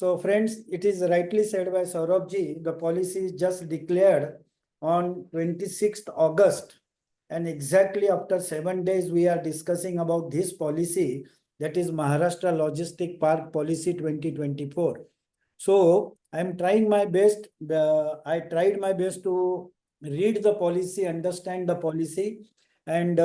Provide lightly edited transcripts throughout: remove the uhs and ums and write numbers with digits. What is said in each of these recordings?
So friends, it is rightly said by Saurabh ji, the policy is just declared on 26th August. And exactly after 7 days, we are discussing about this policy, that is Maharashtra Logistic Park Policy 2024. So I'm trying my best. I tried my best to read the policy, understand the policy. And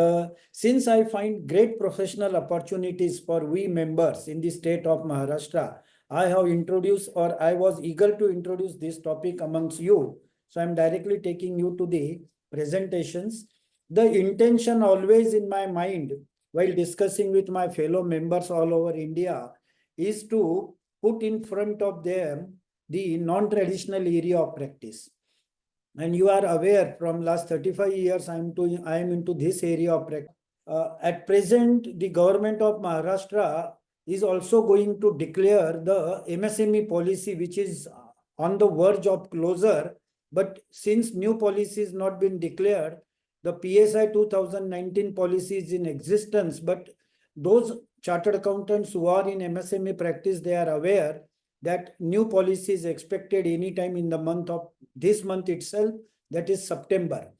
since I find great professional opportunities for we members in the state of Maharashtra, I have introduced, or I was eager to introduce this topic amongst you. So I'm directly taking you to the presentations. The intention always in my mind while discussing with my fellow members all over India is to put in front of them the non-traditional area of practice. And you are aware from last 35 years, I am into this area of practice. At present, the government of Maharashtra is also going to declare the MSME policy, which is on the verge of closure. But since new policy is not been declared, the PSI 2019 policy is in existence. But those chartered accountants who are in MSME practice, they are aware that new policy is expected anytime in the month of this month itself, that is September.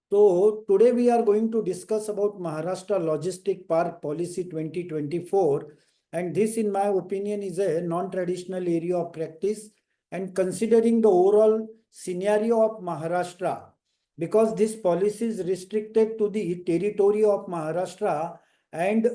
So today we are going to discuss about Maharashtra Logistic Park Policy 2024, and this in my opinion is a non-traditional area of practice. And considering the overall scenario of Maharashtra, because this policy is restricted to the territory of Maharashtra, and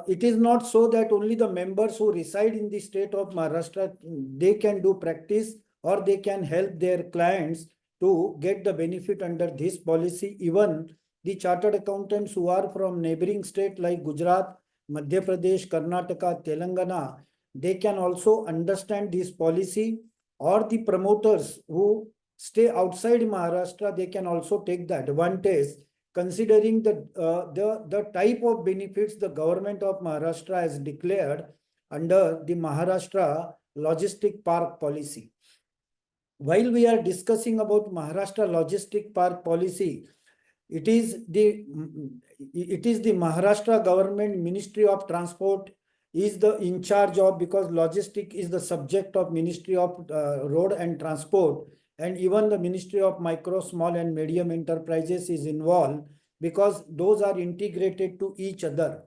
it is not so that only the members who reside in the state of Maharashtra, they can do practice or they can help their clients to get the benefit under this policy. Even the chartered accountants who are from neighboring state like Gujarat, Madhya Pradesh, Karnataka, Telangana, they can also understand this policy, or the promoters who stay outside Maharashtra, they can also take the advantage, considering the type of benefits the government of Maharashtra has declared under the Maharashtra Logistic Park Policy. While we are discussing about Maharashtra Logistic Park Policy, it is the Maharashtra government Ministry of Transport is the in charge of, because logistic is the subject of Ministry of Road and Transport, and even the Ministry of Micro, Small and Medium Enterprises is involved, because those are integrated to each other.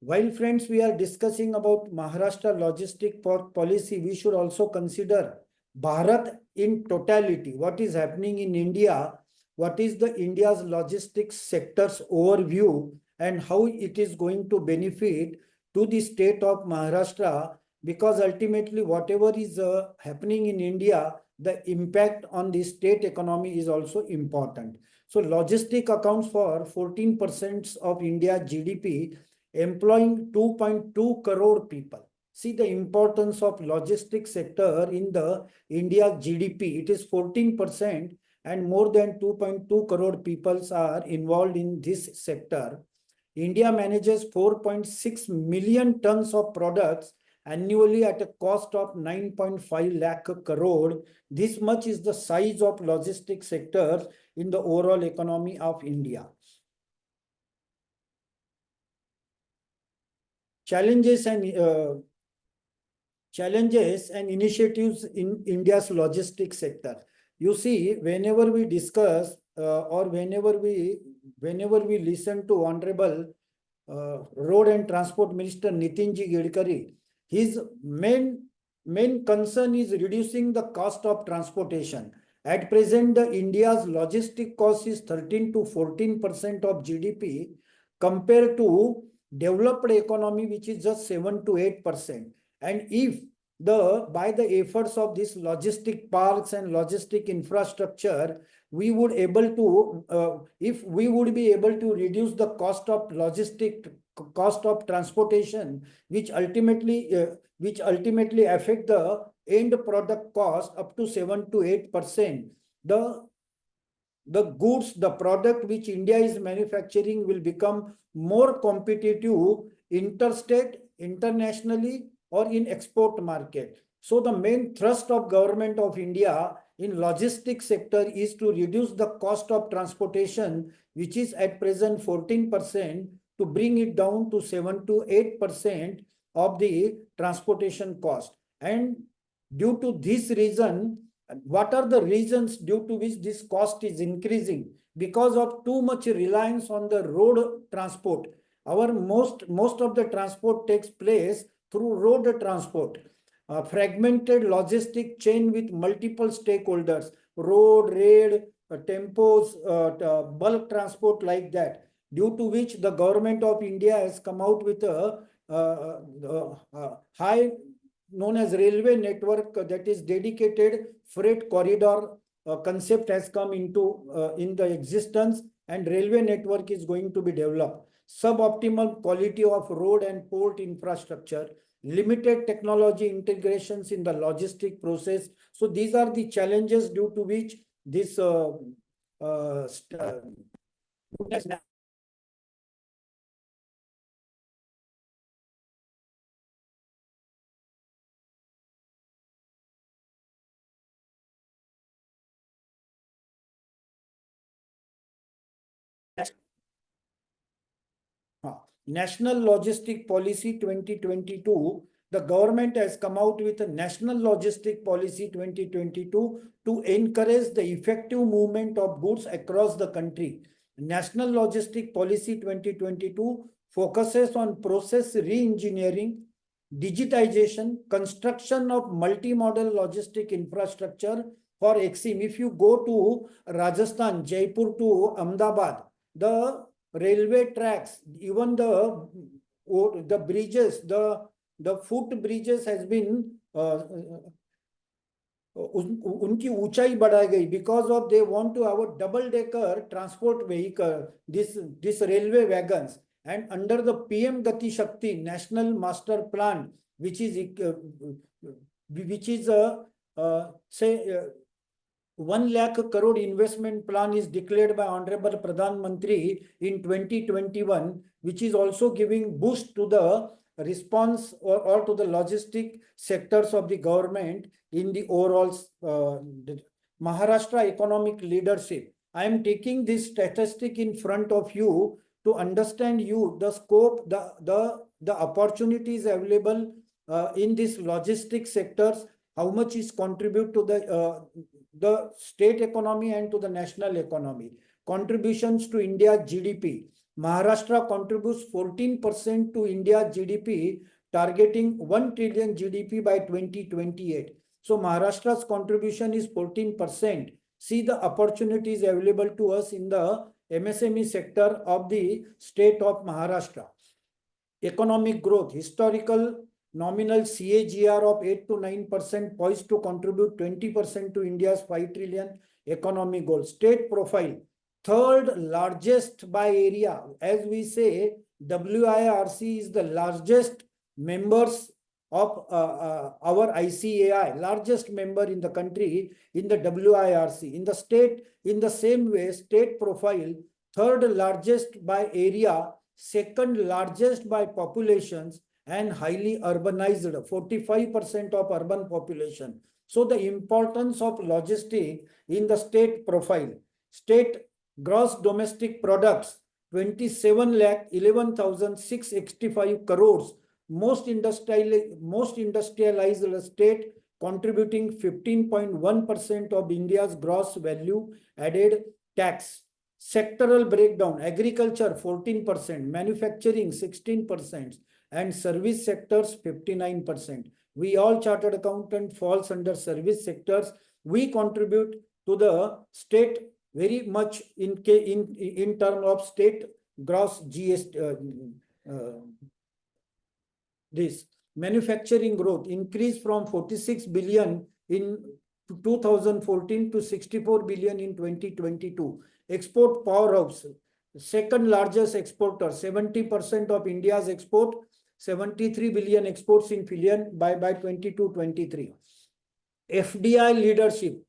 While friends, we are discussing about Maharashtra Logistic Park Policy, we should also consider Bharat in totality. What is happening in India? What is the India's logistics sector's overview, and how it is going to benefit to the state of Maharashtra? Because ultimately, whatever is happening in India, the impact on the state economy is also important. So logistic accounts for 14% of India's GDP, employing 2.2 crore people. See the importance of logistics sector in the India's GDP. It is 14%, and more than 2.2 crore people are involved in this sector. India manages 4.6 million tons of products annually at a cost of 9.5 lakh crore. This much is the size of logistics sector in the overall economy of India. Challenges and initiatives in India's logistics sector. You see, whenever we discuss or whenever we listen to Honorable Road and Transport Minister Nitinji Gadkari, his main concern is reducing the cost of transportation. At present, the India's logistic cost is 13 to 14% of GDP, compared to developed economy, which is just 7 to 8%. And if by the efforts of these logistic parks and logistic infrastructure, we would able to, if we would be able to reduce the cost of transportation, which ultimately affect the end product cost up to 7 to 8%, the goods, the product which India is manufacturing will become more competitive interstate, internationally, or in export market. So the main thrust of government of India in logistics sector is to reduce the cost of transportation, which is at present 14%, to bring it down to 7 to 8%, of the transportation cost. And due to this reason, what are the reasons due to which this cost is increasing? Because of too much reliance on the road transport. Our most of the transport takes place through road transport. Fragmented logistic chain with multiple stakeholders, road, rail, tempos, bulk transport like that, due to which the government of India has come out with a high known as railway network that is dedicated freight corridor concept has come into in the existence, and railway network is going to be developed. Suboptimal quality of road and port infrastructure, limited technology integrations in the logistic process. So these are the challenges due to which this National Logistic Policy 2022, the government has come out with a National Logistic Policy 2022 to encourage the effective movement of goods across the country. National Logistic Policy 2022 focuses on process re-engineering, digitization, construction of multimodal logistic infrastructure for EXIM. If you go to Rajasthan, Jaipur to Ahmedabad, the railway tracks, even the bridges, the foot bridges has been उनकी ऊंचाई बढ़ाई गई because of they want to have a double decker transport vehicle, this railway wagons, and under the PM Gati Shakti National Master Plan, which is say 1 lakh crore investment plan is declared by Honorable Pradhan Mantri in 2021, which is also giving boost to the response or to the logistic sectors of the government in the overall Maharashtra economic leadership. I am taking this statistic in front of you to understand you the scope, the opportunities available in this logistic sectors, how much is contribute to the state economy and to the national economy. Contributions to India's GDP. Maharashtra contributes 14% to India's GDP, targeting 1 trillion GDP by 2028. So Maharashtra's contribution is 14%. See the opportunities available to us in the MSME sector of the state of Maharashtra. Economic growth, historical nominal CAGR of 8 to 9%, poised to contribute 20% to India's 5 trillion economic goal. State profile, third largest by area. As we say, WIRC is the largest members of our ICAI, largest member in the country in the WIRC. In the state, in the same way, state profile, third largest by area, second largest by populations, and highly urbanized, 45% of urban population. So the importance of logistic in the state profile. State gross domestic products, 27 lakh 11,665 crores. Most industrialized state, contributing 15.1% of India's gross value added tax. Sectoral breakdown, agriculture 14%, manufacturing 16%, and service sectors 59%. We all chartered accountant falls under service sectors. We contribute to the state very much in terms of state gross GST. This manufacturing growth increased from 46 billion in 2014 to 64 billion in 2022. Export powerhouse, second largest exporter, 70% of India's export, 73 billion exports in billion by 22-23. FDI leadership,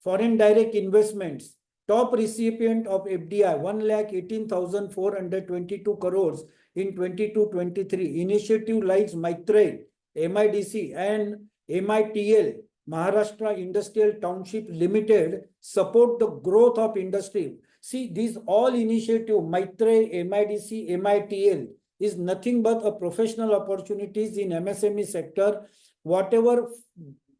foreign direct investments, top recipient of FDI, 1,18,422 crores in 22-23. Initiative like Maitrey, MIDC, and MITL, Maharashtra Industrial Township Limited, support the growth of industry. See, these all initiative, Maitrey, MIDC, MITL, is nothing but a professional opportunities in MSME sector. Whatever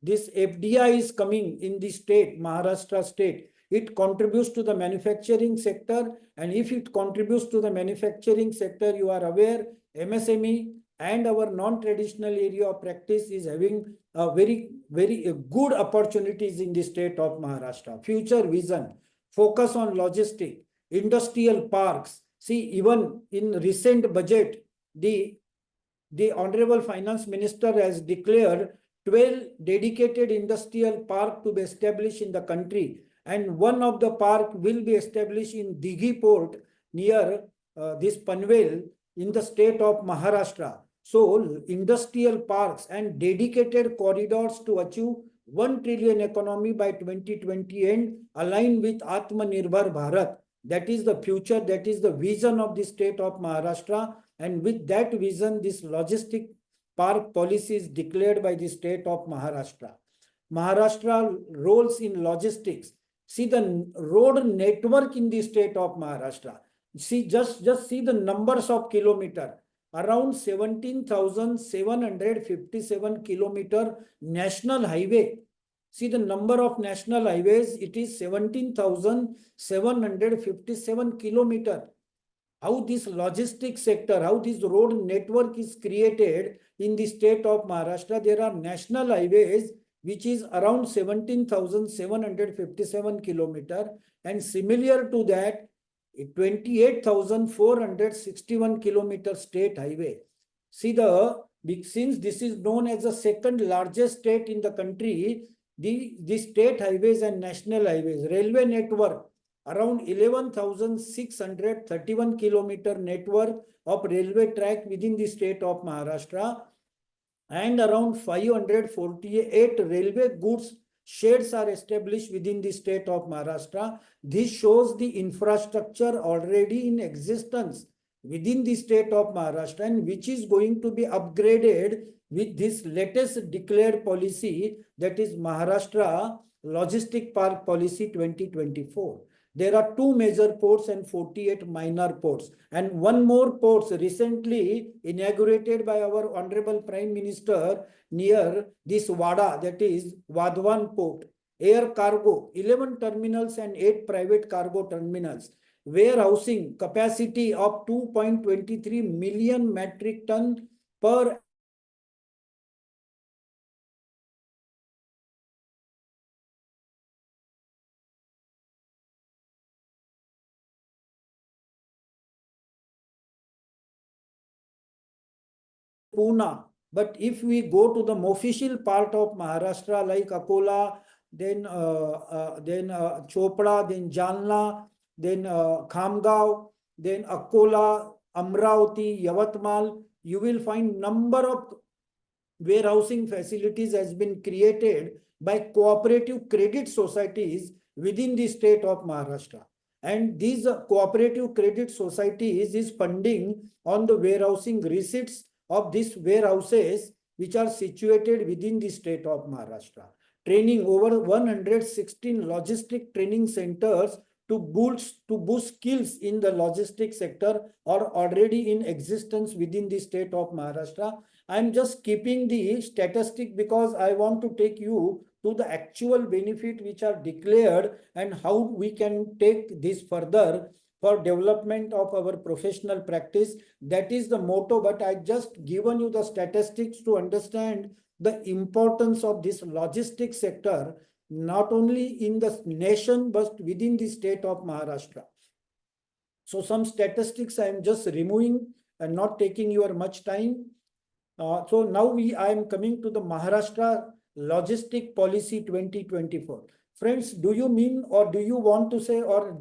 this FDI is coming in the state, Maharashtra state, it contributes to the manufacturing sector. And if it contributes to the manufacturing sector, you are aware, MSME and our non-traditional area of practice is having a very good opportunities in the state of Maharashtra. Future vision, focus on logistic, industrial parks. See, even in recent budget, the Honorable Finance Minister has declared 12 dedicated industrial park to be established in the country. And one of the park will be established in Dighi port near this Panvel in the state of Maharashtra. So industrial parks and dedicated corridors to achieve 1 trillion economy by 2020 and align with Atmanirbhar Bharat. That is the future, that is the vision of the state of Maharashtra. And with that vision, this logistic park policy is declared by the state of Maharashtra. Maharashtra roles in logistics. See the road network in the state of Maharashtra. See, just see the numbers of kilometer. Around 17,757 kilometer national highway. See the number of national highways, it is 17,757 kilometer. How this logistics sector, how this road network is created in the state of Maharashtra. There are national highways which is around 17,757 kilometer, and similar to that 28,461 kilometer state highway. See since this is known as the second largest state in the country, the state highways and national highways, railway network, around 11,631 kilometer network of railway track within the state of Maharashtra, and around 548 railway goods sheds are established within the state of Maharashtra. This shows the infrastructure already in existence within the state of Maharashtra, and which is going to be upgraded with this latest declared policy, that is Maharashtra Logistic Park Policy 2024. There are 2 major ports and 48 minor ports, and one more port recently inaugurated by our Honorable Prime Minister near this Wada, that is Wadhwan Port. Air cargo, 11 terminals and 8 private cargo terminals. Warehousing capacity of 2.23 million metric ton per Pune. But if we go to the official part of Maharashtra like Akola, then Chopra, then Jalna, then Khamgaon, then Akola, Amravati, Yavatmal, you will find number of warehousing facilities has been created by cooperative credit societies within the state of Maharashtra. And these cooperative credit societies is funding on the warehousing receipts of these warehouses which are situated within the state of Maharashtra. Training over 116 logistic training centers to boost skills in the logistics sector are already in existence within the state of Maharashtra. I am just keeping the statistic because I want to take you to the actual benefit which are declared and how we can take this further for development of our professional practice. That is the motto, but I just given you the statistics to understand the importance of this logistics sector, not only in the nation, but within the state of Maharashtra. So some statistics I am just removing and not taking your much time. So now I am coming to the Maharashtra Logistic Policy 2024. Friends, do you mean or do you want to say or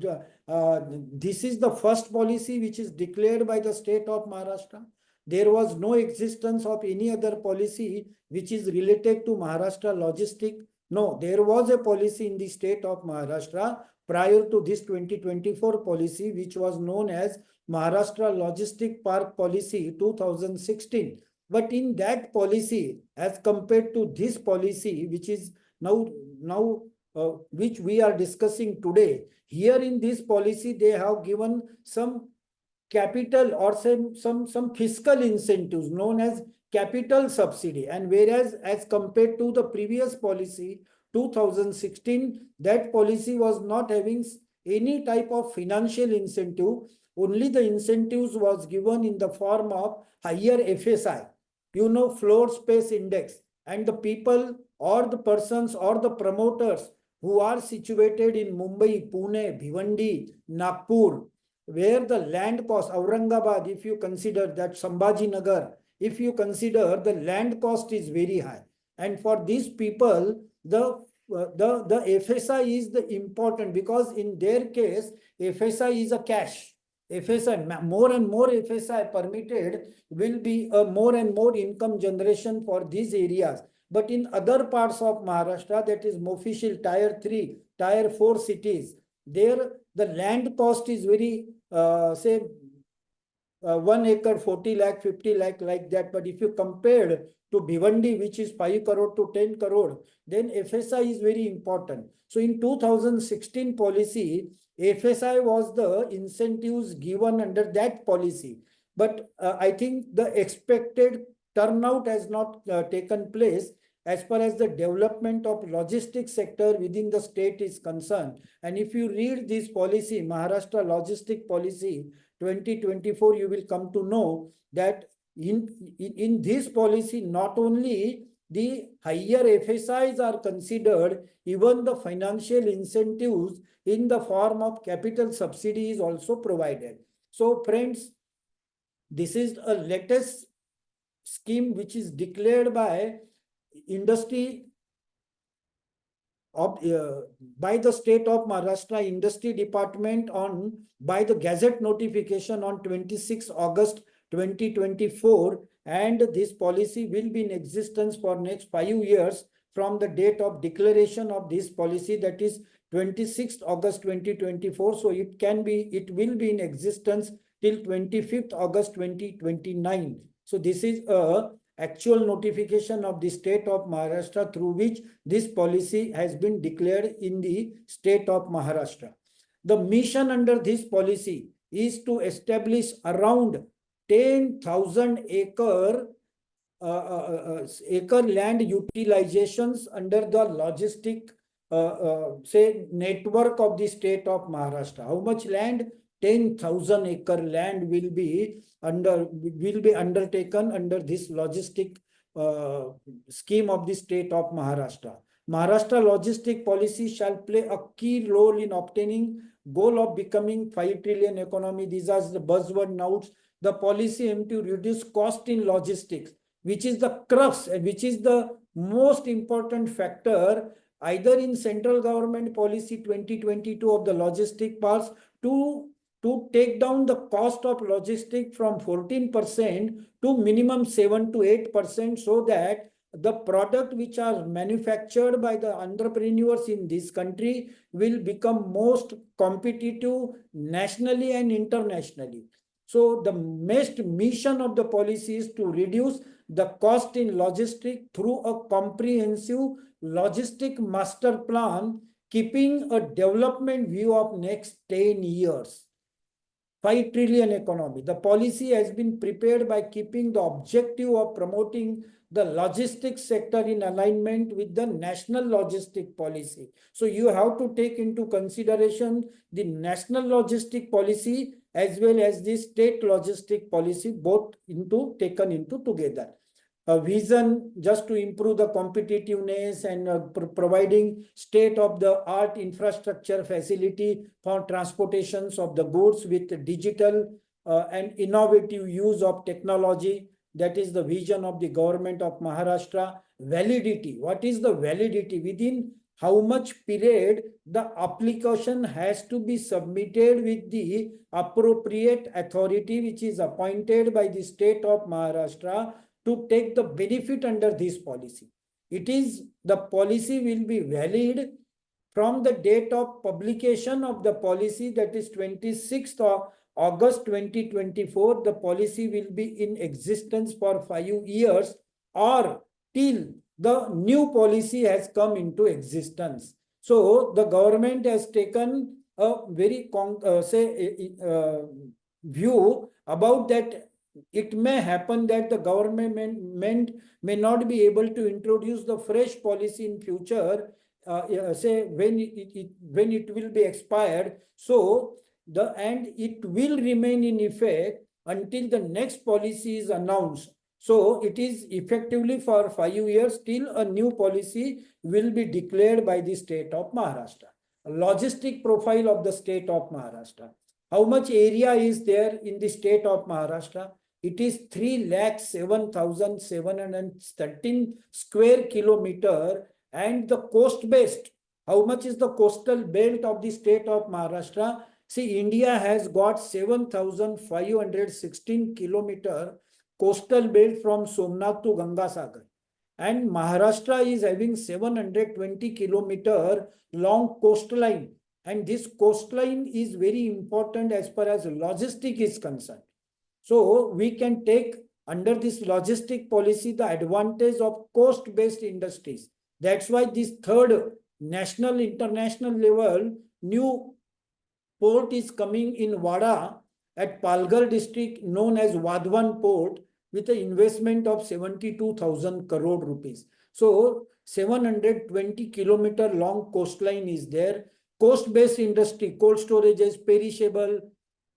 this is the first policy which is declared by the state of Maharashtra? There was no existence of any other policy which is related to Maharashtra logistic. No, there was a policy in the state of Maharashtra prior to this 2024 policy, which was known as Maharashtra Logistic Park Policy 2016. But in that policy, as compared to this policy, which is now which we are discussing today, here in this policy, they have given some capital or some fiscal incentives known as capital subsidy. And whereas as compared to the previous policy, 2016, that policy was not having any type of financial incentive. Only the incentives was given in the form of higher FSI, floor space index, and the people or the persons or the promoters who are situated in Mumbai, Pune, Bhiwandi, Nagpur, where the land cost, Aurangabad, if you consider that, Sambhajinagar, if you consider the land cost is very high. And for these people, the FSI is the important, because in their case, FSI is a cash. FSI, more and more FSI permitted will be a more and more income generation for these areas. But in other parts of Maharashtra, that is official tier 3, tier 4 cities, there the land cost is very, say, 1 acre, 40 lakh, 50 lakh, like that. But if you compare to Bhiwandi, which is 5 crore to 10 crore, then FSI is very important. So in 2016 policy, FSI was the incentives given under that policy. But I think the expected turnout has not taken place as far as the development of logistics sector within the state is concerned. And if you read this policy, Maharashtra Logistic Policy 2024, you will come to know that in this policy, not only the higher FSIs are considered, even the financial incentives in the form of capital subsidy is also provided. So friends, this is a latest scheme which is declared by industry of by the state of Maharashtra Industry Department by the Gazette notification on 26 August 2024, and this policy will be in existence for next 5 years from the date of declaration of this policy, that is 26th August 2024. So it will be in existence till 25th August 2029. So this is a actual notification of the state of Maharashtra through which this policy has been declared in the state of Maharashtra. The mission under this policy is to establish around 10,000 acre land utilizations under the logistic say network of the state of Maharashtra. How much land? 10,000 acre land will be undertaken under this logistic scheme of the state of Maharashtra. Maharashtra logistic policy shall play a key role in obtaining goal of becoming 5 trillion economy. These are the buzzword nouns. The policy aims to reduce cost in logistics, which is the crux and which is the most important factor either in central government policy 2022 of the logistic parts to take down the cost of logistics from 14% to minimum 7 to 8%, so that the product which are manufactured by the entrepreneurs in this country will become most competitive nationally and internationally. So the mission of the policy is to reduce the cost in logistics through a comprehensive logistic master plan, keeping a development view of next 10 years. 5 trillion economy. The policy has been prepared by keeping the objective of promoting the logistics sector in alignment with the national logistic policy. So you have to take into consideration the national logistic policy as well as the state logistic policy, both taken into together. A vision just to improve the competitiveness and providing state-of-the-art infrastructure facility for transportations of the goods with digital and innovative use of technology. That is the vision of the government of Maharashtra. Validity. What is the validity? Within how much period the application has to be submitted with the appropriate authority which is appointed by the state of Maharashtra to take the benefit under this policy. The policy will be valid from the date of publication of the policy, that is 26th of August 2024. The policy will be in existence for 5 years or till the new policy has come into existence. So the government has taken a very view About that, it may happen that the government may not be able to introduce the fresh policy in future, say when it will be expired. So and it will remain in effect until the next policy is announced. So it is effectively for 5 years till a new policy will be declared by the state of Maharashtra. A logistic profile of the state of Maharashtra. How much area is there in the state of Maharashtra? It is 3,07,713 square kilometer, and the coast based. How much is the coastal belt of the state of Maharashtra? See, India has got 7,516 kilometer coastal belt from Somnath to Gangasagar. And Maharashtra is having 720 kilometer long coastline. And this coastline is very important as far as logistic is concerned. So we can take under this logistic policy the advantage of coast-based industries. That's why this third national, international level new port is coming in Wada at Palghar district, known as Wadhwan Port, with an investment of 72,000 crore rupees. So 720 kilometer long coastline is there. Coast-based industry, cold storages, perishable,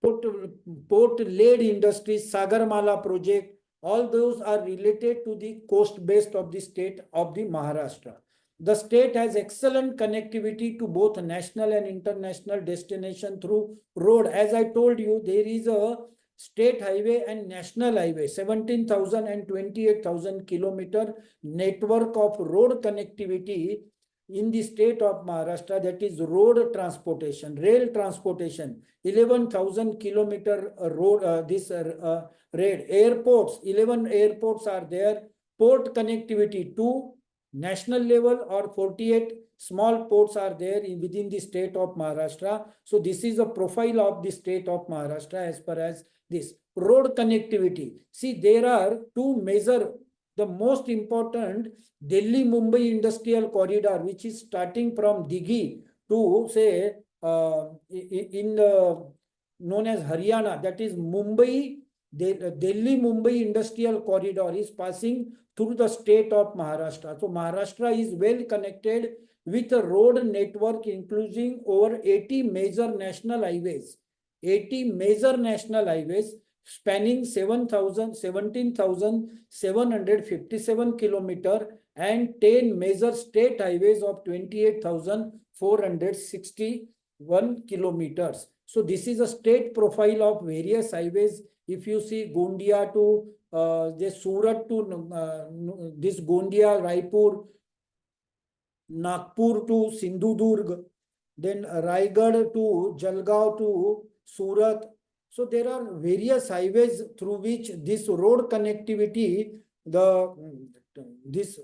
port-led industries, Sagarmala project, all those are related to the coast-based of the state of the Maharashtra. The state has excellent connectivity to both national and international destination through road. As I told you, there is a state highway and national highway, 17,000 and 28,000 kilometer network of road connectivity in the state of Maharashtra, that is road transportation, rail transportation, 11,000 kilometer road, rail, airports, 11 airports are there, port connectivity to national level or 48 small ports are there within the state of Maharashtra. So this is a profile of the state of Maharashtra as far as this road connectivity. See, there are two major, the most important Delhi-Mumbai industrial corridor, which is starting from Dighi to say in known as Haryana, that is Mumbai, Delhi-Mumbai industrial corridor is passing through the state of Maharashtra. So Maharashtra is well connected with a road network including over 80 major national highways. 80 major national highways spanning 17,757 kilometer and 10 major state highways of 28,461 kilometers. So this is a state profile of various highways. If you see Gondia to this Surat to this Gondia, Raipur, Nagpur to Sindhudurg, then Raigad to Jalgaon to Surat. So there are various highways through which this road connectivity, this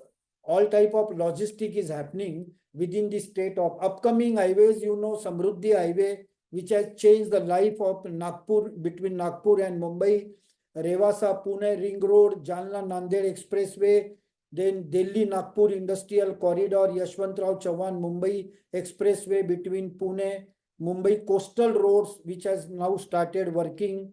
all type of logistic is happening within the state of upcoming highways. You know, Samruddhi Highway, which has changed the life of Nagpur, between Nagpur and Mumbai, Rewasa Pune Ring Road, Jalna Nanded Expressway, then Delhi Nagpur Industrial Corridor, Yashwantrao Chauhan Mumbai Expressway between Pune, Mumbai Coastal Roads, which has now started working.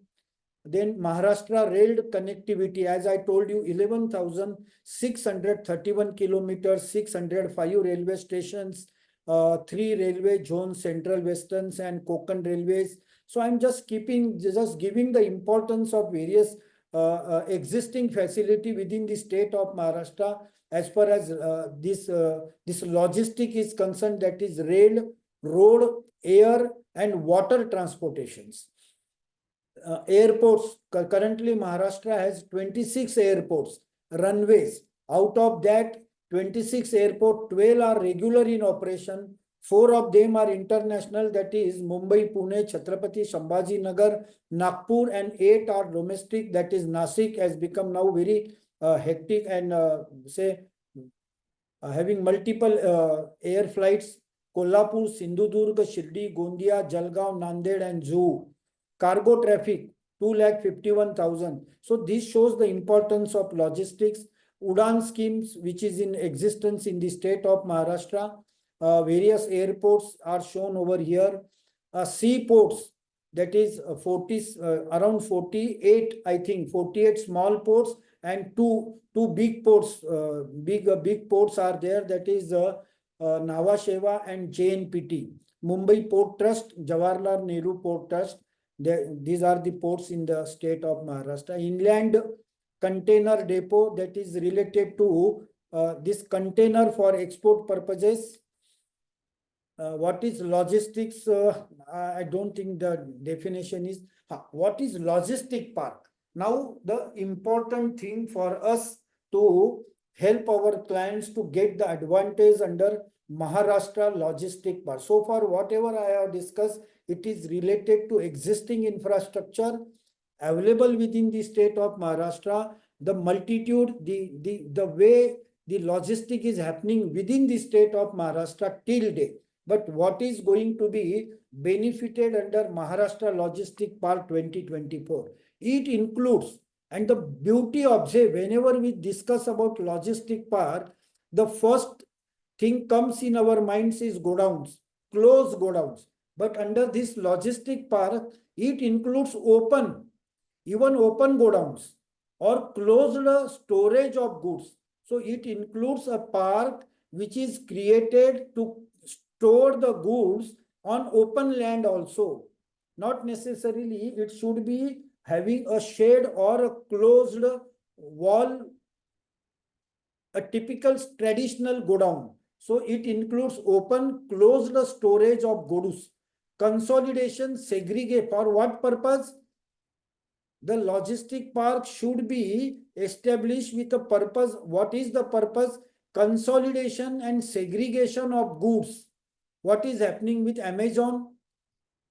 Then Maharashtra rail connectivity, as I told you, 11,631 kilometers, 605 railway stations, 3 railway zones, Central, Westerns and Konkan railways. So I'm just giving the importance of various existing facility within the state of Maharashtra as far as this logistic is concerned, that is rail, road, air and water transportations. Airports, currently Maharashtra has 26 airports, runways. Out of that 26 airports, 12 are regular in operation. 4 of them are international, that is Mumbai, Pune, Chhatrapati Sambhaji Nagar, Nagpur, and 8 are domestic, that is Nasik has become now very hectic and having multiple air flights. Kolhapur, Sindhudurg, Shirdi, Gondia, Jalgaon, Nanded and Zoo. Cargo traffic 251,000. So this shows the importance of logistics. Udan schemes, which is in existence in the state of Maharashtra. Various airports are shown over here. Seaports, that is 40, around 48, I think 48 small ports and two big ports, big ports are there. That is Nhava Sheva and JNPT, Mumbai Port Trust, Jawaharlal Nehru Port Trust. These are the ports in the state of Maharashtra. Inland container depot, that is related to this container for export purposes. What is logistics? I don't think the definition is. What is logistic park? Now, the important thing for us to help our clients to get the advantage under Maharashtra logistic park. So far, whatever I have discussed, it is related to existing infrastructure available within the state of Maharashtra, the multitude, the way the logistic is happening within the state of Maharashtra till date. But what is going to be benefited under Maharashtra Logistic Park 2024? It includes, and the beauty of, say, whenever we discuss about logistic park, the first thing comes in our minds is godowns, closed godowns. But under this logistic park, it includes open, even open godowns or closed storage of goods. So it includes a park which is created to store the goods on open land also. Not necessarily it should be having a shed or a closed wall, a typical traditional godown. So it includes open, closed storage of goods. Consolidation, segregate. For what purpose? The logistic park should be established with a purpose. What is the purpose? Consolidation and segregation of goods. What is happening with Amazon?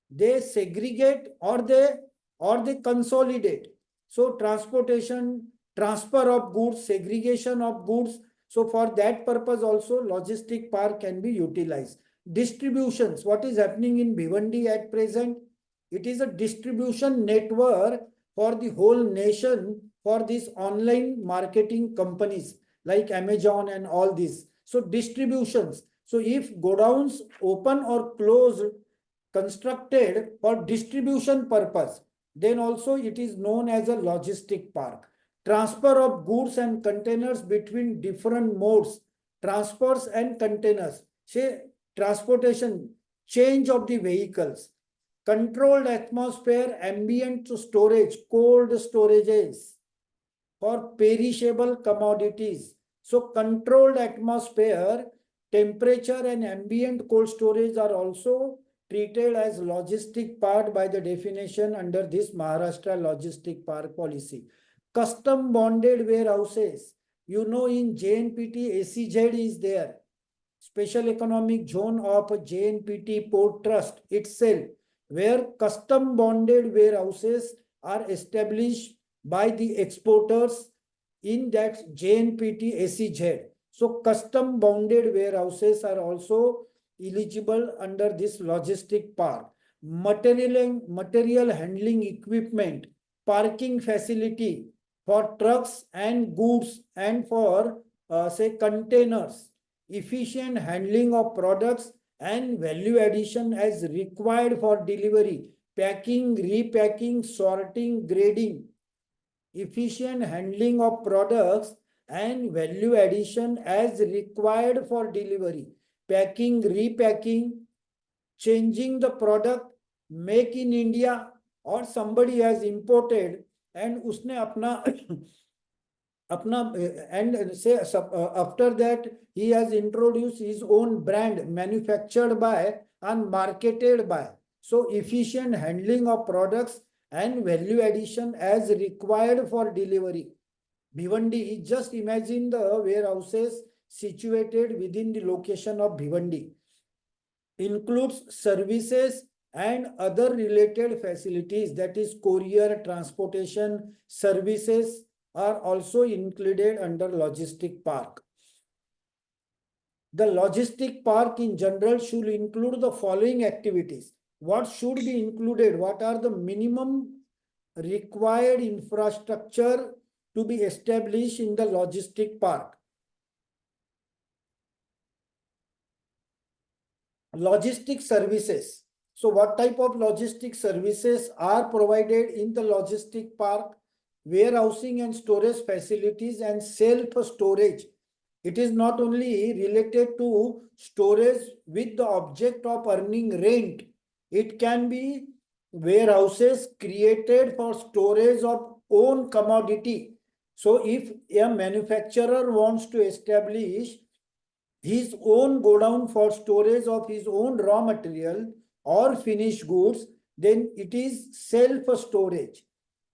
They segregate or they consolidate. So transportation, transfer of goods, segregation of goods. So for that purpose also logistic park can be utilized. Distributions. What is happening in Bhiwandi at present? It is a distribution network for the whole nation for these online marketing companies like Amazon and all this. So distributions. So if godowns open or closed, constructed for distribution purpose, then also it is known as a logistic park. Transfer of goods and containers between different modes, transports and containers. Say transportation, change of the vehicles, controlled atmosphere, ambient storage, cold storages for perishable commodities. So controlled atmosphere, temperature and ambient cold storage are also treated as logistic part by the definition under this Maharashtra Logistic Park policy. Custom bonded warehouses. You know, in JNPT, SEZ is there. Special Economic Zone of JNPT Port Trust itself, where custom bonded warehouses are established by the exporters in that JNPT SEZ. So custom bonded warehouses are also eligible under this logistic park. Material handling equipment, parking facility for trucks and goods and for say containers, efficient handling of products and value addition as required for delivery, packing, repacking, sorting, grading, efficient handling of products and value addition as required for delivery, packing, repacking, changing the product, make in India, or somebody has imported and उसने अपना and say after that he has introduced his own brand, manufactured by and marketed by. So efficient handling of products and value addition as required for delivery. Bhiwandi, just imagine the warehouses situated within the location of Bhiwandi. Includes services and other related facilities, that is courier, transportation services are also included under logistic park. The logistic park in general should include the following activities. What should be included? What are the minimum required infrastructure to be established in the logistic park? Logistic services. So what type of logistic services are provided in the logistic park? Warehousing and storage facilities and self-storage. It is not only related to storage with the object of earning rent. It can be warehouses created for storage of own commodity. So if a manufacturer wants to establish his own godown for storage of his own raw material or finished goods, then it is self-storage.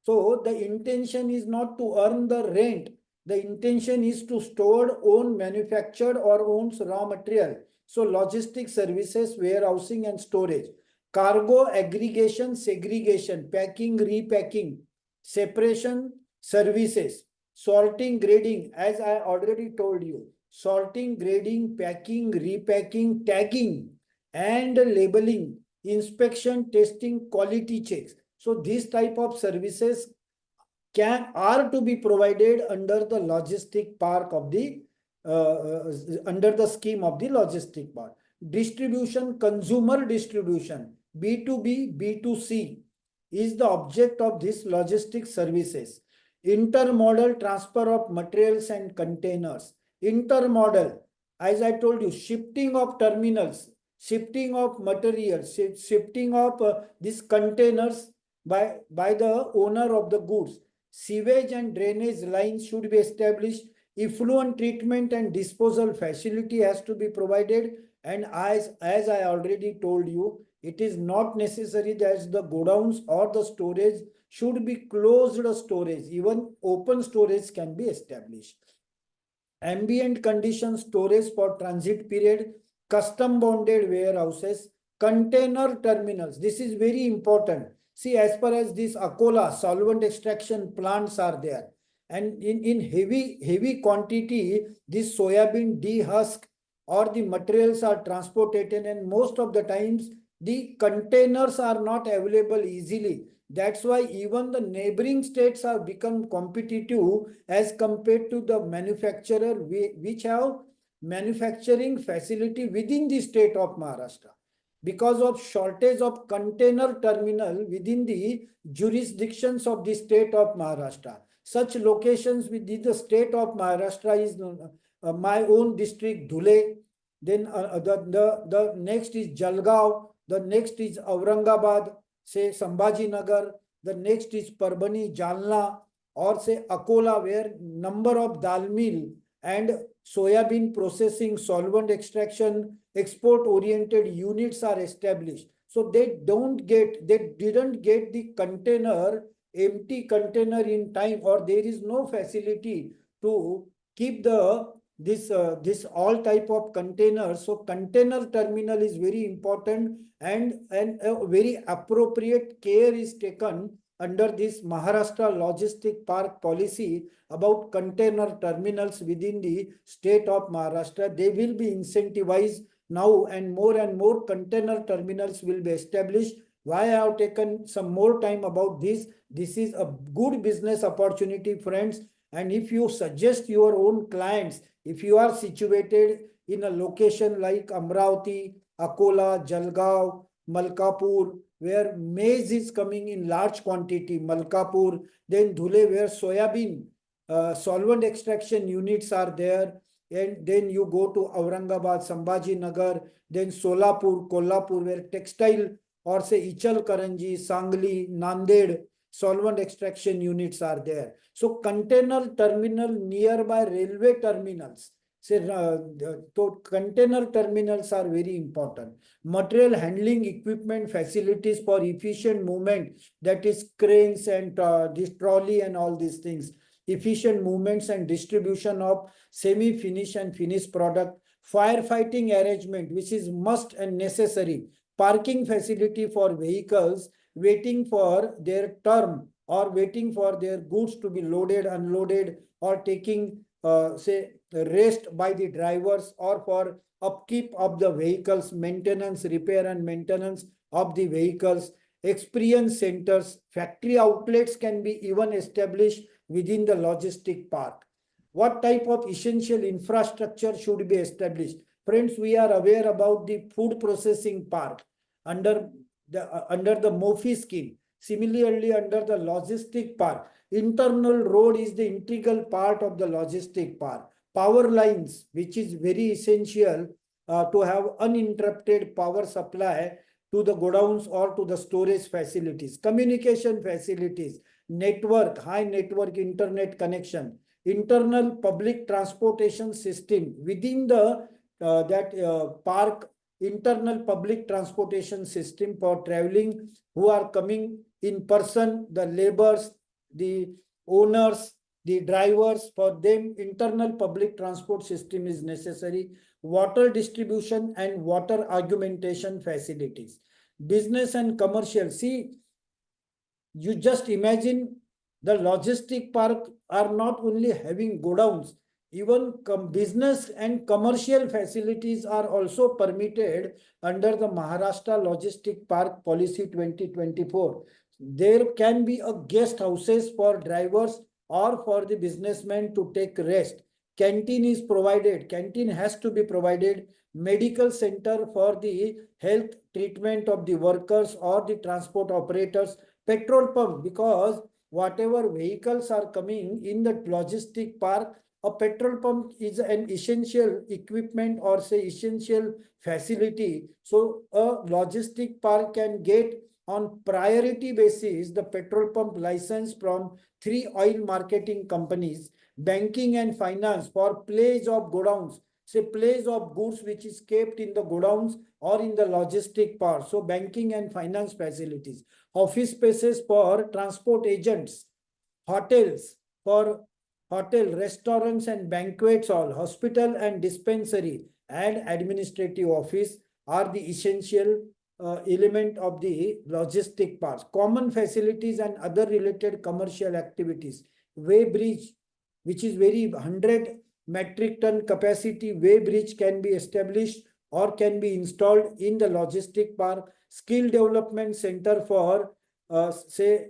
So the intention is not to earn the rent. The intention is to store own manufactured or owns raw material. So logistic services, warehousing and storage. Cargo aggregation, segregation, packing, repacking, separation services, sorting, grading, as I already told you, sorting, grading, packing, repacking, tagging, and labeling, inspection, testing, quality checks. So these type of services are to be provided under the logistic park of the under the scheme of the logistic park. Distribution, consumer distribution, B2B, B2C is the object of these logistic services. Intermodal transfer of materials and containers. Intermodal, as I told you, shifting of terminals, shifting of materials, shifting of these containers by the owner of the goods. Sewage and drainage lines should be established. Effluent treatment and disposal facility has to be provided. And as I already told you, it is not necessary that the godowns or the storage should be closed storage. Even open storage can be established. Ambient condition storage for transit period, custom bonded warehouses, container terminals. This is very important. See, as far as this Akola solvent extraction plants are there, and in heavy quantity, this soybean dehusk or the materials are transported, and most of the times the containers are not available easily. That's why even the neighboring states have become competitive as compared to the manufacturer which have manufacturing facility within the state of Maharashtra. Because of shortage of container terminal within the jurisdictions of the state of Maharashtra. Such locations within the state of Maharashtra is my own district, Dhule. Then the next is Jalgaon. The next is Aurangabad, say Sambhajinagar. The next is Parbhani, Jalna, or say Akola, where number of dal mill and soybean processing, solvent extraction, export oriented units are established. So they didn't get the container, empty container in time, or there is no facility to keep this all type of containers. So container terminal is very important, and a very appropriate care is taken under this Maharashtra Logistic Park policy about container terminals within the state of Maharashtra. They will be incentivized now, and more container terminals will be established. Why I have taken some more time about this? This is a good business opportunity, friends. And if you suggest your own clients, if you are situated in a location like Amravati, Akola, Jalgaon, Malkapur, where maize is coming in large quantity, Malkapur, then Dhule, where soybean solvent extraction units are there, and then you go to Aurangabad, Sambhajinagar, then Solapur, Kolhapur, where textile or say Ichalkaranji, Sangli, Nanded, solvent extraction units are there. So container terminal nearby railway terminals, say container terminals are very important. Material handling equipment facilities for efficient movement, that is cranes and this trolley and all these things. Efficient movements and distribution of semi-finished and finished product. Firefighting arrangement, which is must and necessary. Parking facility for vehicles waiting for their term or waiting for their goods to be loaded, unloaded, or taking say rest by the drivers, or for upkeep of the vehicles, maintenance, repair and maintenance of the vehicles. Experience centers, factory outlets can be even established within the logistic park. What type of essential infrastructure should be established? Friends, we are aware about the food processing park. Under under the MOFI scheme. Similarly, under the logistic part, internal road is the integral part of the logistic part. Power lines, which is very essential to have uninterrupted power supply to the godowns or to the storage facilities. Communication facilities, network, high network internet connection, internal public transportation system within the park, internal public transportation system for traveling who are coming in person, the laborers, the owners, the drivers. For them, internal public transport system is necessary. Water distribution and water augmentation facilities. Business and commercial. See, you just imagine the logistic park are not only having godowns, even business and commercial facilities are also permitted under the Maharashtra Logistic Park Policy 2024. There can be a guest houses for drivers or for the businessmen to take rest. Canteen is provided. Canteen has to be provided. Medical center for the health treatment of the workers or the transport operators. Petrol pump, because whatever vehicles are coming in the logistic park, a petrol pump is an essential equipment or say essential facility. So a logistic park can get on priority basis the petrol pump license from 3 oil marketing companies. Banking and finance for place of godowns, say place of goods which is kept in the godowns or in the logistic park. So banking and finance facilities. Office spaces for transport agents, hotels for hotel, restaurants and banquets hall, hospital and dispensary and administrative office are the essential element of the logistic parts. Common facilities and other related commercial activities. Way bridge, which is very 100 metric ton capacity way bridge can be established or can be installed in the logistic park. Skill development center for say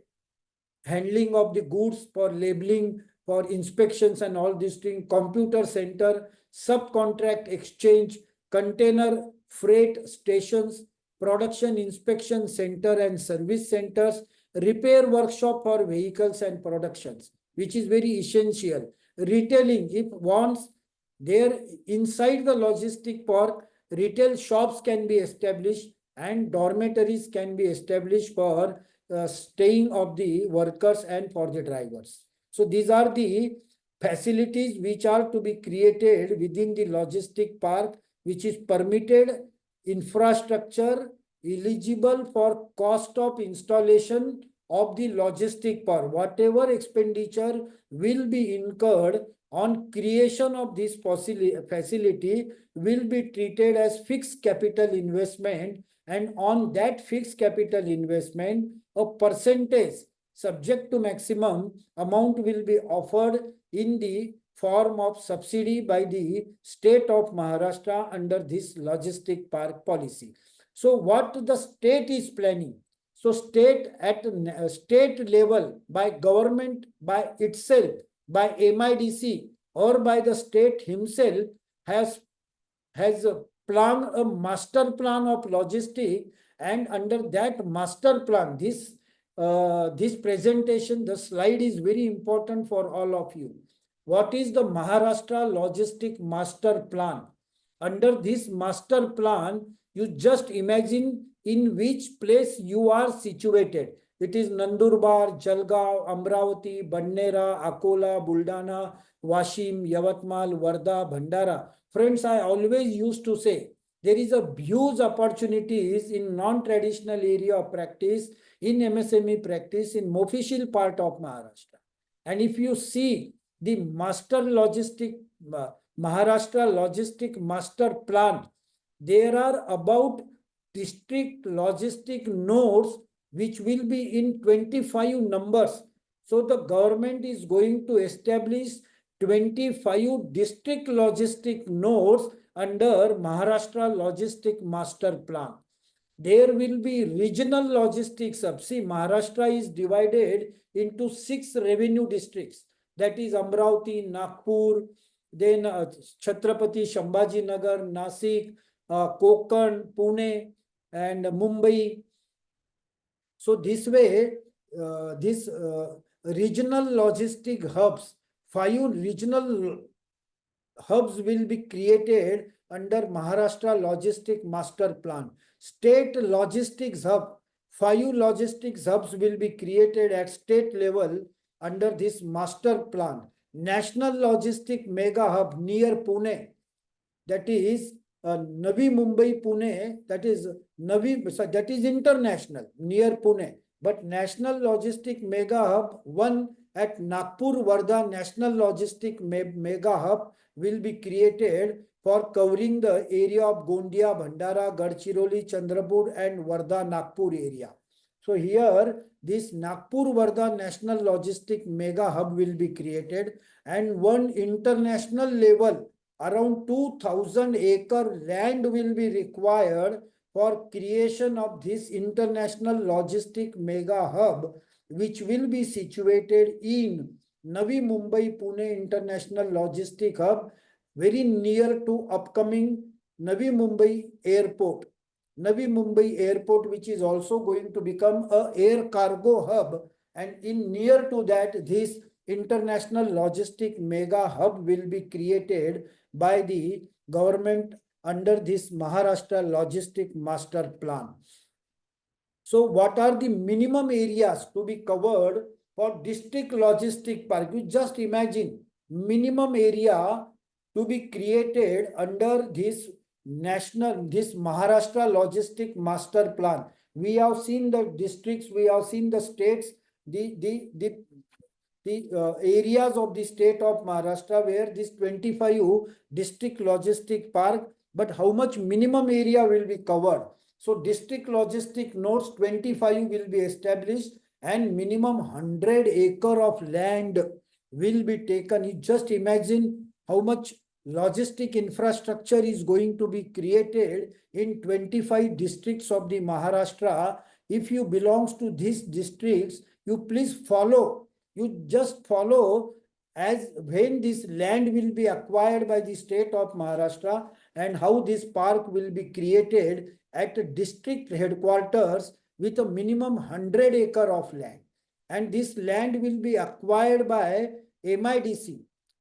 handling of the goods, for labeling, for inspections and all these things. Computer center, subcontract exchange, container freight stations, production inspection center and service centers, repair workshop for vehicles and productions, which is very essential. Retailing, if wants, there inside the logistic park, retail shops can be established and dormitories can be established for staying of the workers and for the drivers. So these are the facilities which are to be created within the logistic park, which is permitted infrastructure eligible for cost of installation of the logistic park. Whatever expenditure will be incurred on creation of this facility will be treated as fixed capital investment, and on that fixed capital investment, a percentage subject to maximum amount will be offered in the form of subsidy by the state of Maharashtra under this logistic park policy. So what the state is planning? So state at state level by government by itself, by MIDC or by the state himself has a plan, a master plan of logistic, and under that master plan, this presentation, the slide is very important for all of you. What is the Maharashtra Logistic Master Plan? Under this master plan, you just imagine in which place you are situated. It is Nandurbar, Jalgaon, Amravati, Bandera, Akola, Buldana, Washim, Yavatmal, Wardha, Bhandara. Friends, I always used to say, there is a huge opportunities in non-traditional area of practice, in MSME practice, in official part of Maharashtra. And if you see the Maharashtra Logistic Master Plan, there are about district logistic nodes which will be in 25 numbers. So the government is going to establish 25 district logistic nodes under Maharashtra Logistic Master Plan. There will be regional logistics hubs. See, Maharashtra is divided into 6 revenue districts. That is Amravati, Nagpur, then Chhatrapati Sambhaji Nagar, Nasik, Konkan, Pune, and Mumbai. So this way, this regional logistic hubs, 5 regional hubs will be created under Maharashtra Logistic Master Plan. State logistics hub, 5 logistics hubs will be created at state level under this master plan. National logistic mega hub near Pune, that is Navi Mumbai Pune, that is that is international near Pune, but national logistic mega hub one at Nagpur Wardha National Logistic Mega Hub will be created for covering the area of Gondia, Bhandara, Gadchiroli, Chandrapur and Wardha Nagpur area. So here this Nagpur Wardha National Logistic Mega Hub will be created, and one international level around 2,000-acre land will be required for creation of this international logistic mega hub, which will be situated in Navi Mumbai Pune International Logistic Hub, very near to upcoming Navi Mumbai Airport. Navi Mumbai Airport, which is also going to become a air cargo hub, and in near to that, this international logistic mega hub will be created by the government under this Maharashtra Logistic Master Plan. So what are the minimum areas to be covered for district logistic park? You just imagine minimum area to be created under this Maharashtra Logistic Master Plan. We have seen the districts, we have seen the states, the areas of the state of Maharashtra where this 25 district logistic park, but how much minimum area will be covered? So district logistic nodes 25 will be established, and minimum 100 acre of land will be taken. You just imagine how much logistic infrastructure is going to be created in 25 districts of the Maharashtra. If you belongs to these districts, you please follow. You just follow as when this land will be acquired by the state of Maharashtra and how this park will be created at a district headquarters with a minimum 100 acre of land. And this land will be acquired by MIDC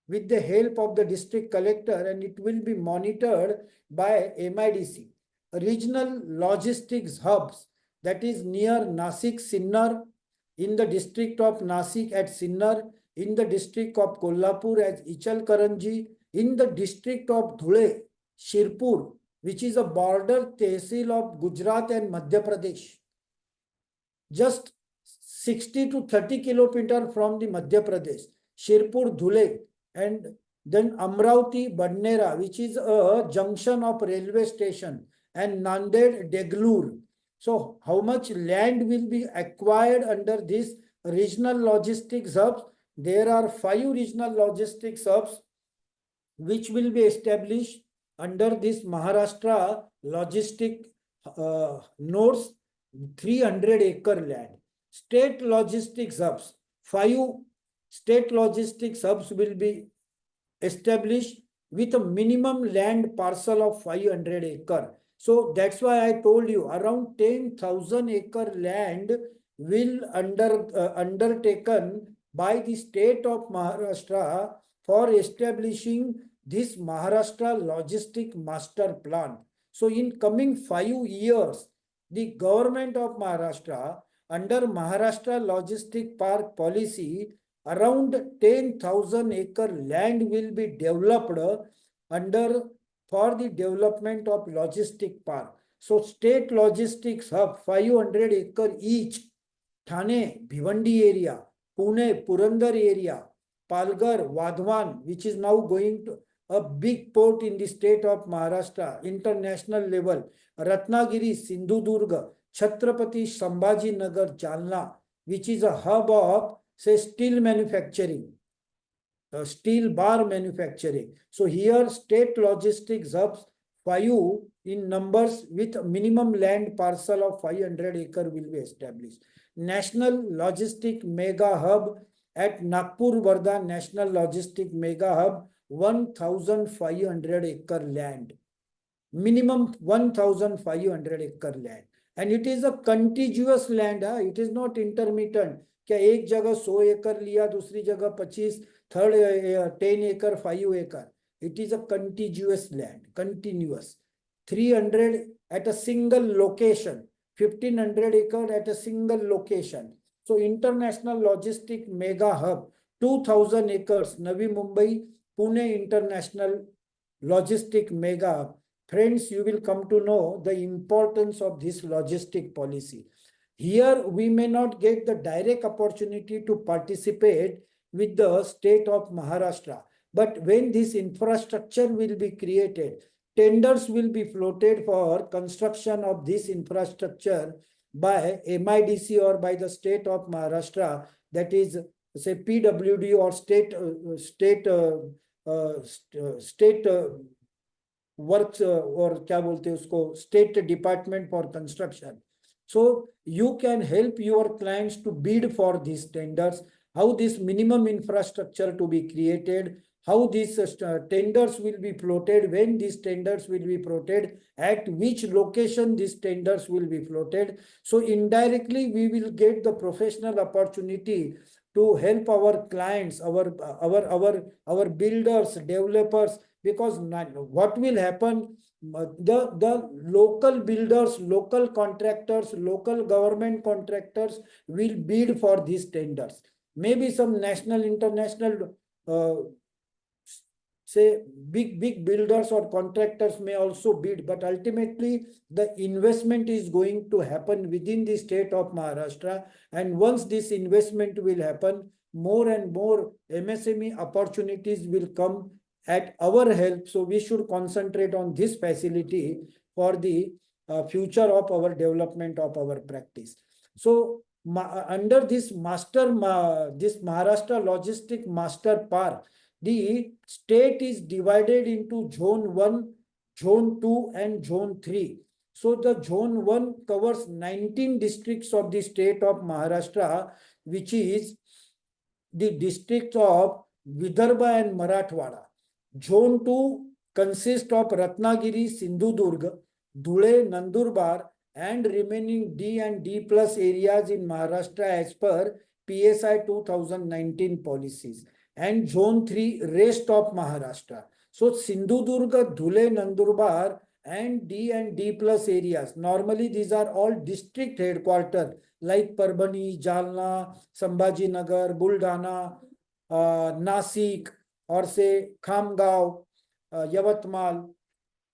with the help of the district collector, and it will be monitored by MIDC. Regional logistics hubs, that is near Nasik Sinnar, in the district of Nasik at Sinnar, in the district of Kolhapur at Ichalkaranji, in the district of Dhule, Shirpur, which is a border tehsil of Gujarat and Madhya Pradesh, just 60 to 30 kilometers from the Madhya Pradesh, Shirpur, Dhule, and then Amravati, Badnera, which is a junction of railway station, and Nanded, Deglur. So how much land will be acquired under this regional logistics hubs? There are 5 regional logistics hubs which will be established under this Maharashtra logistic nodes, 300 acre land. State logistics hubs, 5 state logistics hubs will be established with a minimum land parcel of 500 acre. So that's why I told you around 10,000 acre land will undertaken by the state of Maharashtra for establishing this Maharashtra Logistic Master Plan. So in coming 5 years, the government of Maharashtra under Maharashtra Logistic Park policy, around 10,000 acre land will be developed for the development of logistic park. So state logistics hub 500 acre each, Thane, Bhivandi area, Pune, Purandar area, Palghar, Wadhwan, which is now going to a big port in the state of Maharashtra, international level, Ratnagiri, Sindhudurga, Chhatrapati Sambhaji Nagar, Jalna, which is a hub of, say, steel manufacturing, steel bar manufacturing. So here state logistics hubs 5 in numbers with minimum land parcel of 500 acre will be established. National logistic mega hub at Nagpur Wardha National Logistic Mega Hub, 1,500 acre land. Minimum 1,500 acre land. and it is a contiguous land. It is not intermittent. क्या एक जगह 100 एकड़ लिया, दूसरी जगह 25, third 10 एकड़, 5 एकड़. It is a contiguous land, continuous. 300 at a single location, 1500 acre at a single location. So international logistic mega hub, 2000 acres, Navi Mumbai, Pune International Logistic Mega Hub. Friends, you will come to know the importance of this logistic policy. Here, we may not get the direct opportunity to participate with the state of Maharashtra. But when this infrastructure will be created, tenders will be floated for construction of this infrastructure by MIDC or by the state of Maharashtra, that is, say, PWD or state works or क्या बोलते हैं उसको, state department for construction. So you can help your clients to bid for these tenders, how this minimum infrastructure to be created, how these tenders will be floated, when these tenders will be floated, at which location these tenders will be floated. So indirectly, we will get the professional opportunity to help our clients, our builders, developers, because what will happen, the local builders, local contractors, local government contractors will bid for these tenders. Maybe some national, international, say big builders or contractors may also bid, but ultimately the investment is going to happen within the state of Maharashtra. And once this investment will happen, more and more MSME opportunities will come at our help. So we should concentrate on this facility for the future of our development of our practice. So under this this Maharashtra Logistic Master Park, the state is divided into Zone 1, Zone 2, and Zone 3. So the Zone 1 covers 19 districts of the state of Maharashtra, which is the districts of Vidarbha and Marathwada. Zone 2 consists of Ratnagiri, Sindhudurg, Dhule, Nandurbar, and remaining D and D plus areas in Maharashtra as per PSI 2019 policies. And Zone 3, rest of Maharashtra. So Sindhudurg, Dhule, Nandurbar, and D plus areas. Normally, these are all district headquarters like Parbhani, Jalna, Sambhajinagar, Buldana, Nasik, or say Khamgaon, Yavatmal,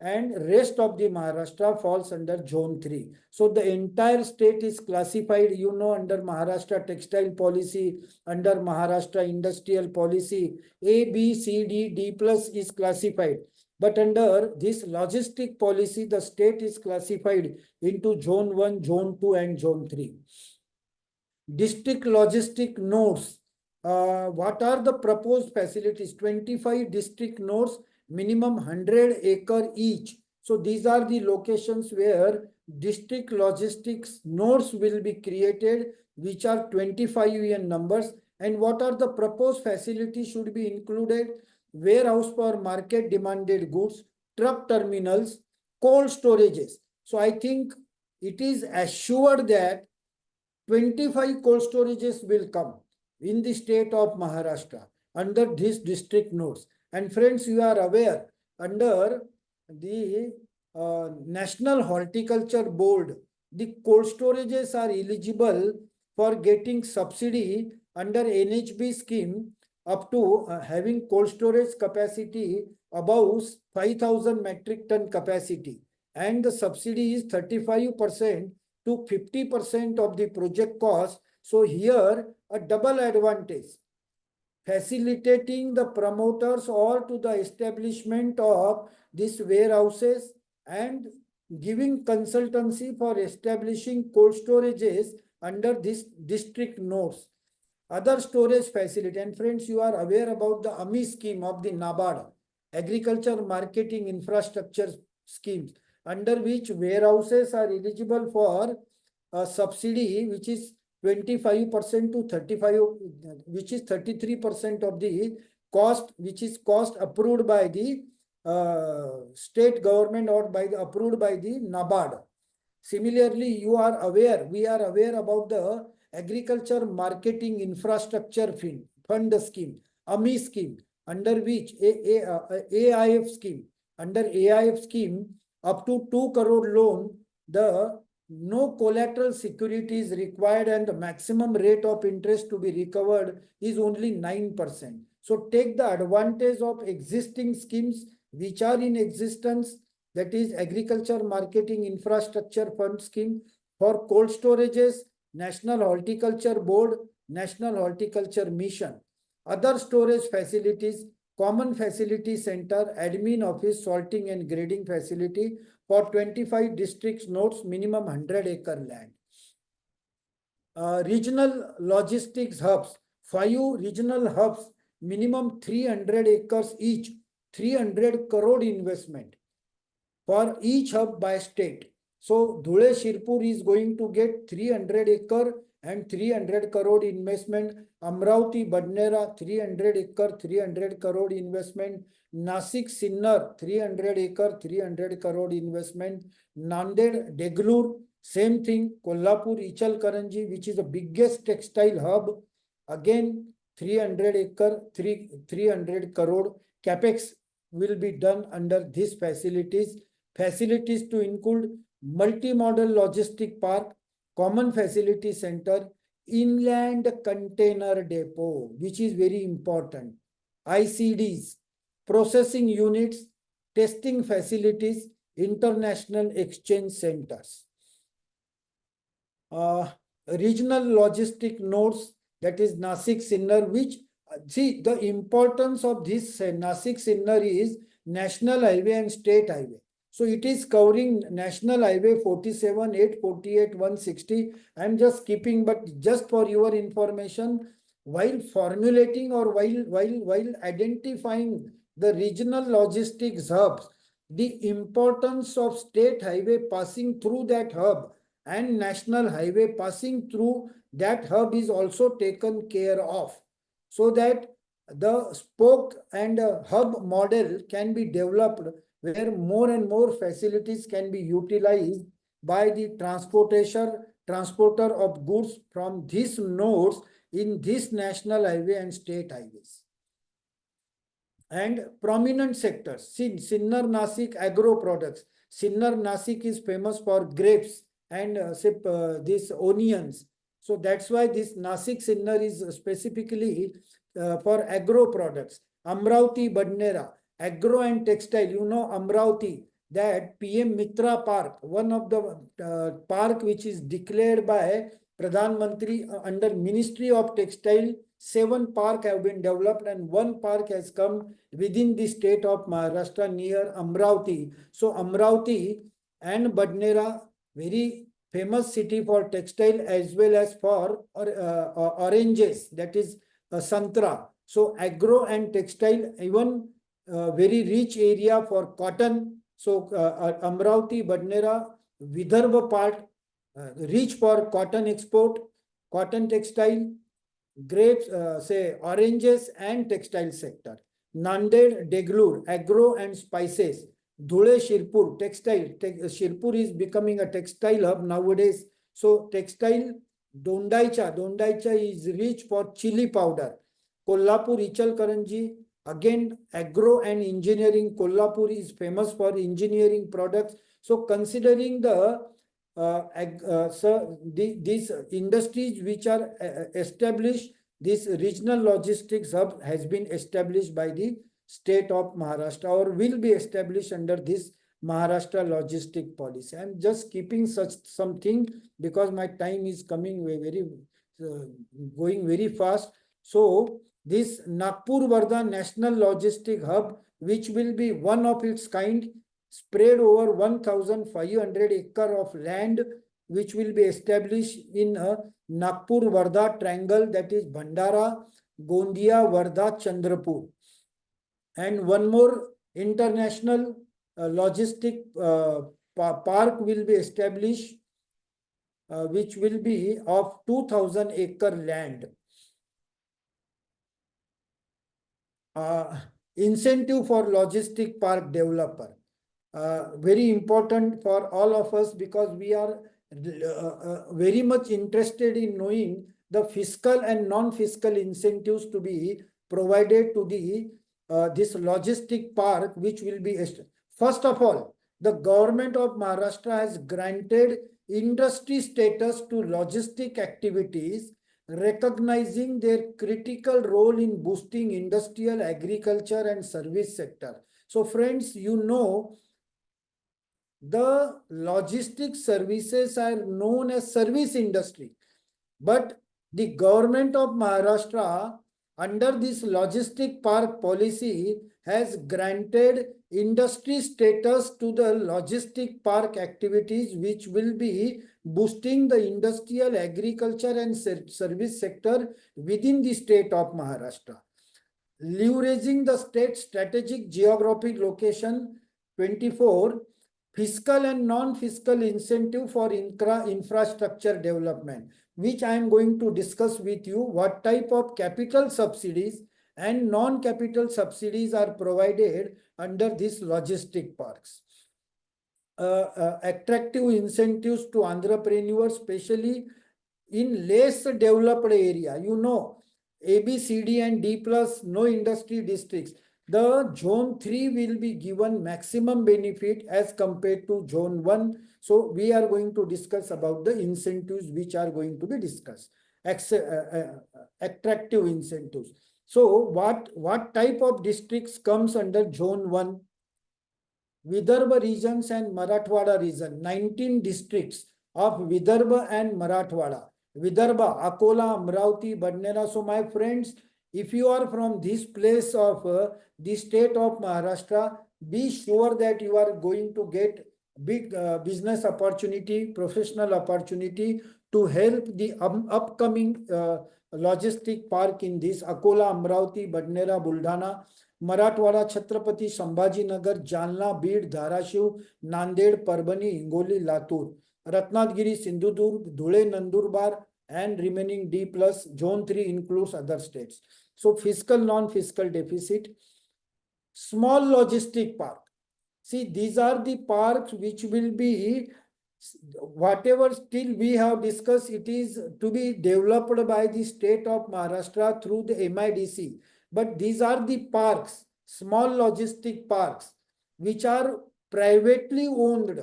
and rest of the Maharashtra falls under Zone 3. So the entire state is classified, under Maharashtra Textile Policy, under Maharashtra Industrial Policy, A, B, C, D, D plus is classified. But under this logistic policy, the state is classified into Zone 1, Zone 2, and Zone 3. District logistic nodes. What are the proposed facilities? 25 district nodes, minimum 100 acre each. So these are the locations where district logistics nodes will be created, which are 25 in numbers. And what are the proposed facilities should be included? Warehouse for market demanded goods, truck terminals, cold storages. So I think it is assured that 25 cold storages will come in the state of Maharashtra under these district nodes. And friends, you are aware, under the National Horticulture Board, the cold storages are eligible for getting subsidy under NHB scheme up to having cold storage capacity above 5,000 metric ton capacity. And the subsidy is 35% to 50% of the project cost. So here a double advantage, facilitating the promoters or to the establishment of these warehouses and giving consultancy for establishing cold storages under this district nodes. Other storage facility, and friends, you are aware about the AMI scheme of the NABARD, Agriculture Marketing Infrastructure Schemes, under which warehouses are eligible for a subsidy, which is 25% to 35, which is 33% of the cost, which is cost approved by the state government or approved by the NABARD. Similarly, we are aware about the Agriculture Marketing Infrastructure Fund scheme, AMI scheme, under which AIF scheme, under AIF scheme, up to 2 crore loan, the no collateral security is required and the maximum rate of interest to be recovered is only 9%. So take the advantage of existing schemes which are in existence, that is Agriculture Marketing Infrastructure Fund scheme for cold storages, National Horticulture Board, National Horticulture Mission, other storage facilities, common facility center, admin office, sorting and grading facility for 25 districts notes, minimum 100-acre land. Regional logistics hubs, 5 regional hubs, minimum 300 acres each, 300 crore investment for each hub by state. So Dhule Shirpur is going to get 300 acre and 300 crore investment. Amravati Badnera 300 acre, 300 crore investment. Nasik Sinnar 300 acre, 300 crore investment. Nanded Deglur, same thing. Kolhapur Ichalkaranji, which is the biggest textile hub, again 300 acre, 300 crore. Capex will be done under these facilities. Facilities to include multi-modal logistic park, common facility center, inland container depot, which is very important, ICDs, processing units, testing facilities, international exchange centers. Regional logistic nodes, that is Nasik Sinnar, which, see, the importance of this Nasik Sinnar is national highway and state highway. So it is covering National Highway 47, 848, 160. I am just skipping, but just for your information, while formulating or while identifying the regional logistics hubs, the importance of state highway passing through that hub and national highway passing through that hub is also taken care of, so that the spoke and hub model can be developed where more and more facilities can be utilized by the transporter of goods from these nodes in this national highway and state highways. And prominent sectors, Sinnar Nasik agro products. Sinnar Nasik is famous for grapes and these onions. So that's why this Nasik Sinnar is specifically for agro products. Amravati Badnera, agro and textile. You know Amravati, that PM Mitra Park, one of the park which is declared by Pradhan Mantri under Ministry of Textile. 7 parks have been developed and 1 park has come within the state of Maharashtra near Amravati. So Amravati and Badnera, very famous city for textile as well as for oranges, that is Santra. So agro and textile, even very rich area for cotton. So Amravati, Badnera, Vidarbha part, rich for cotton export, cotton textile, grapes, say oranges and textile sector. Nanded, Deglur, agro and spices. Dhule, Shirpur, textile. Shirpur is becoming a textile hub nowadays. So textile, Dondaicha is rich for chili powder. Kolhapur, Ichalkaranji, again agro and engineering. Kolhapur is famous for engineering products. So considering these industries which are established, this regional logistics hub has been established by the state of Maharashtra or will be established under this Maharashtra logistic policy. I am just keeping such something because my time is coming going very fast. So this Nagpur Wardha National Logistic Hub, which will be one of its kind, spread over 1,500 acre of land, which will be established in a Nagpur Wardha triangle, that is Bhandara, Gondia, Wardha, Chandrapur. And one more international logistic park will be established, which will be of 2,000 acre land. Incentive for logistic park developer. very important for all of us because we are very much interested in knowing the fiscal and non-fiscal incentives to be provided to the this logistic park, which will be first of all, the government of Maharashtra has granted industry status to logistic activities, recognizing their critical role in boosting industrial, agriculture, and service sector. So, friends, you know, the logistic services are known as service industry, but the government of Maharashtra under this logistic park policy has granted industry status to the logistic park activities, which will be boosting the industrial, agriculture, and service sector within the state of Maharashtra. Leveraging the state strategic geographic location 24, fiscal and non-fiscal incentive for infrastructure development, which I am going to discuss with you what type of capital subsidies and non-capital subsidies are provided under these logistic parks. Attractive incentives to entrepreneurs, especially in less developed area. You know, A, B, C, D, and D plus, no industry districts. The zone 3 will be given maximum benefit as compared to zone 1. So we are going to discuss about the incentives which are going to be discussed. Attractive incentives. So what type of districts comes under zone 1? Vidarbha regions and Marathwada region, 19 districts of Vidarbha and Marathwada. Vidarbha, Akola, Amravati, Badnera. So my friends, if you are from this place of the state of Maharashtra, be sure that you are going to get big business opportunity, professional opportunity to help the upcoming logistic park in this Akola, Amravati, Badnera, Buldhana, Marathwada, Chhatrapati Sambhajinagar, Jalna, Beed, Dharashiv, Nanded, Parbhani, Hingoli, Latur, Ratnagiri, Sindhudurg, Dhule, Nandurbar, and remaining D plus. Zone 3 includes other states. So fiscal, non-fiscal deficit. Small logistic park. See, these are the parks which will be, whatever still we have discussed, it is to be developed by the state of Maharashtra through the MIDC. But these are the parks, small logistic parks, which are privately owned,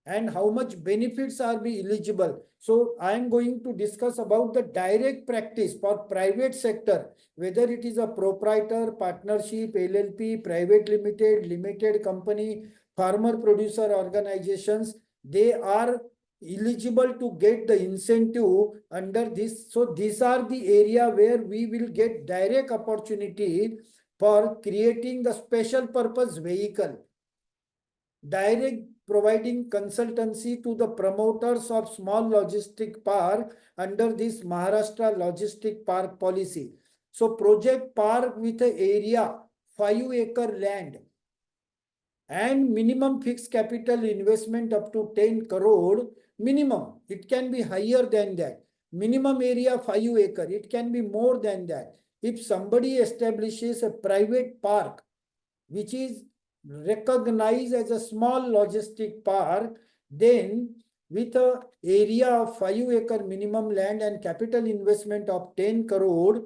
and how much benefits are be eligible. So I am going to discuss about the direct practice for private sector, whether it is a proprietor, partnership, LLP, private limited, limited company, farmer producer organizations. They are eligible to get the incentive under this. So these are the area where we will get direct opportunity for creating the special purpose vehicle, direct providing consultancy to the promoters of small logistic park under this Maharashtra logistic park policy. So project park with an area 5-acre land and minimum fixed capital investment up to 10 crore minimum. It can be higher than that. Minimum area 5 acre. It can be more than that. If somebody establishes a private park, which is recognized as a small logistic park, then with a area of 5-acre minimum land and capital investment of 10 crore,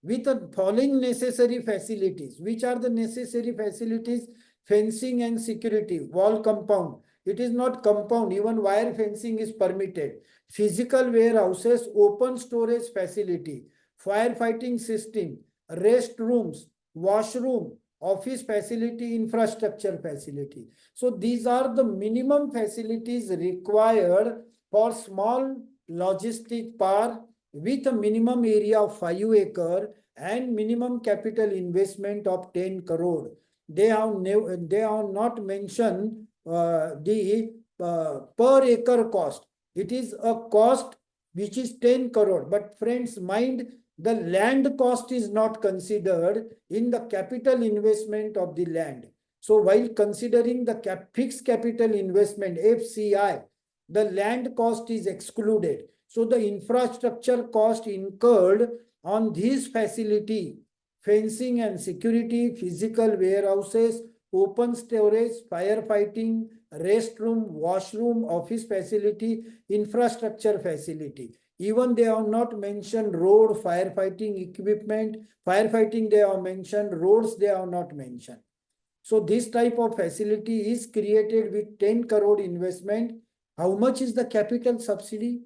with the following necessary facilities. Which are the necessary facilities? Fencing and security, wall compound. It is not compound, even wire fencing is permitted. Physical warehouses, open storage facility, firefighting system, restrooms, washroom, office facility, infrastructure facility. So these are the minimum facilities required for small logistic park with a minimum area of 5 acre and minimum capital investment of 10 crore. They have not mentioned the per acre cost. It is a cost which is 10 crore. But friends, mind, the land cost is not considered in the capital investment of the land. So while considering the fixed capital investment, FCI, the land cost is excluded. So the infrastructure cost incurred on this facility, fencing and security, physical warehouses, open storage, firefighting, restroom, washroom, office facility, infrastructure facility. Even they have not mentioned road, firefighting equipment, firefighting they have mentioned, roads they have not mentioned. So this type of facility is created with 10 crore investment. How much is the capital subsidy?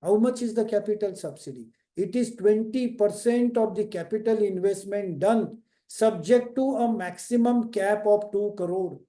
How much is the capital subsidy? It is 20% of the capital investment done, subject to a maximum cap of 2 crore.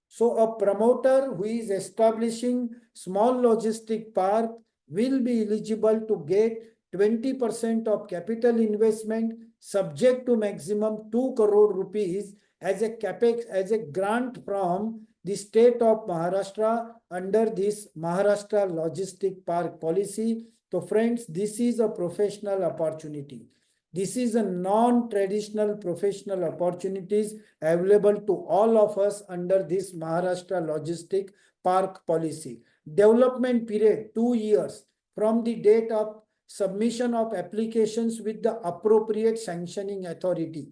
So a promoter who is establishing small logistic park will be eligible to get 20% of capital investment, subject to maximum 2 crore rupees as a capex, as a grant from the state of Maharashtra under this Maharashtra Logistic Park policy. So friends, this is a professional opportunity. This is a non-traditional professional opportunities available to all of us under this Maharashtra Logistic Park policy. Development period 2 years from the date of submission of applications with the appropriate sanctioning authority.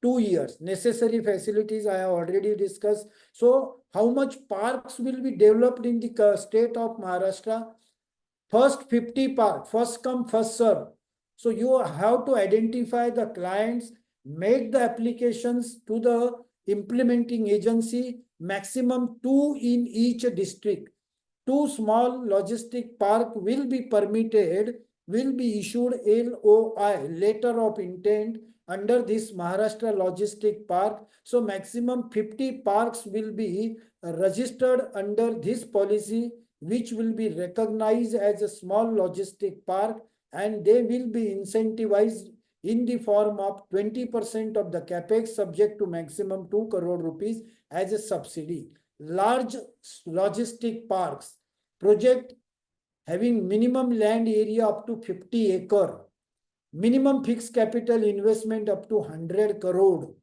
2 years. Necessary facilities I have already discussed. So how much parks will be developed in the state of Maharashtra? First 50 park, first come, first serve. So you have to identify the clients, make the applications to the implementing agency, maximum 2 in each district. 2 small logistic park will be permitted, will be issued LOI, letter of intent, under this Maharashtra Logistic Park. So maximum 50 parks will be registered under this policy, which will be recognized as a small logistic park, and they will be incentivized in the form of 20% of the capex, subject to maximum 2 crore rupees as a subsidy. Large logistic parks project having minimum land area up to 50 acre, minimum fixed capital investment up to 100 crore.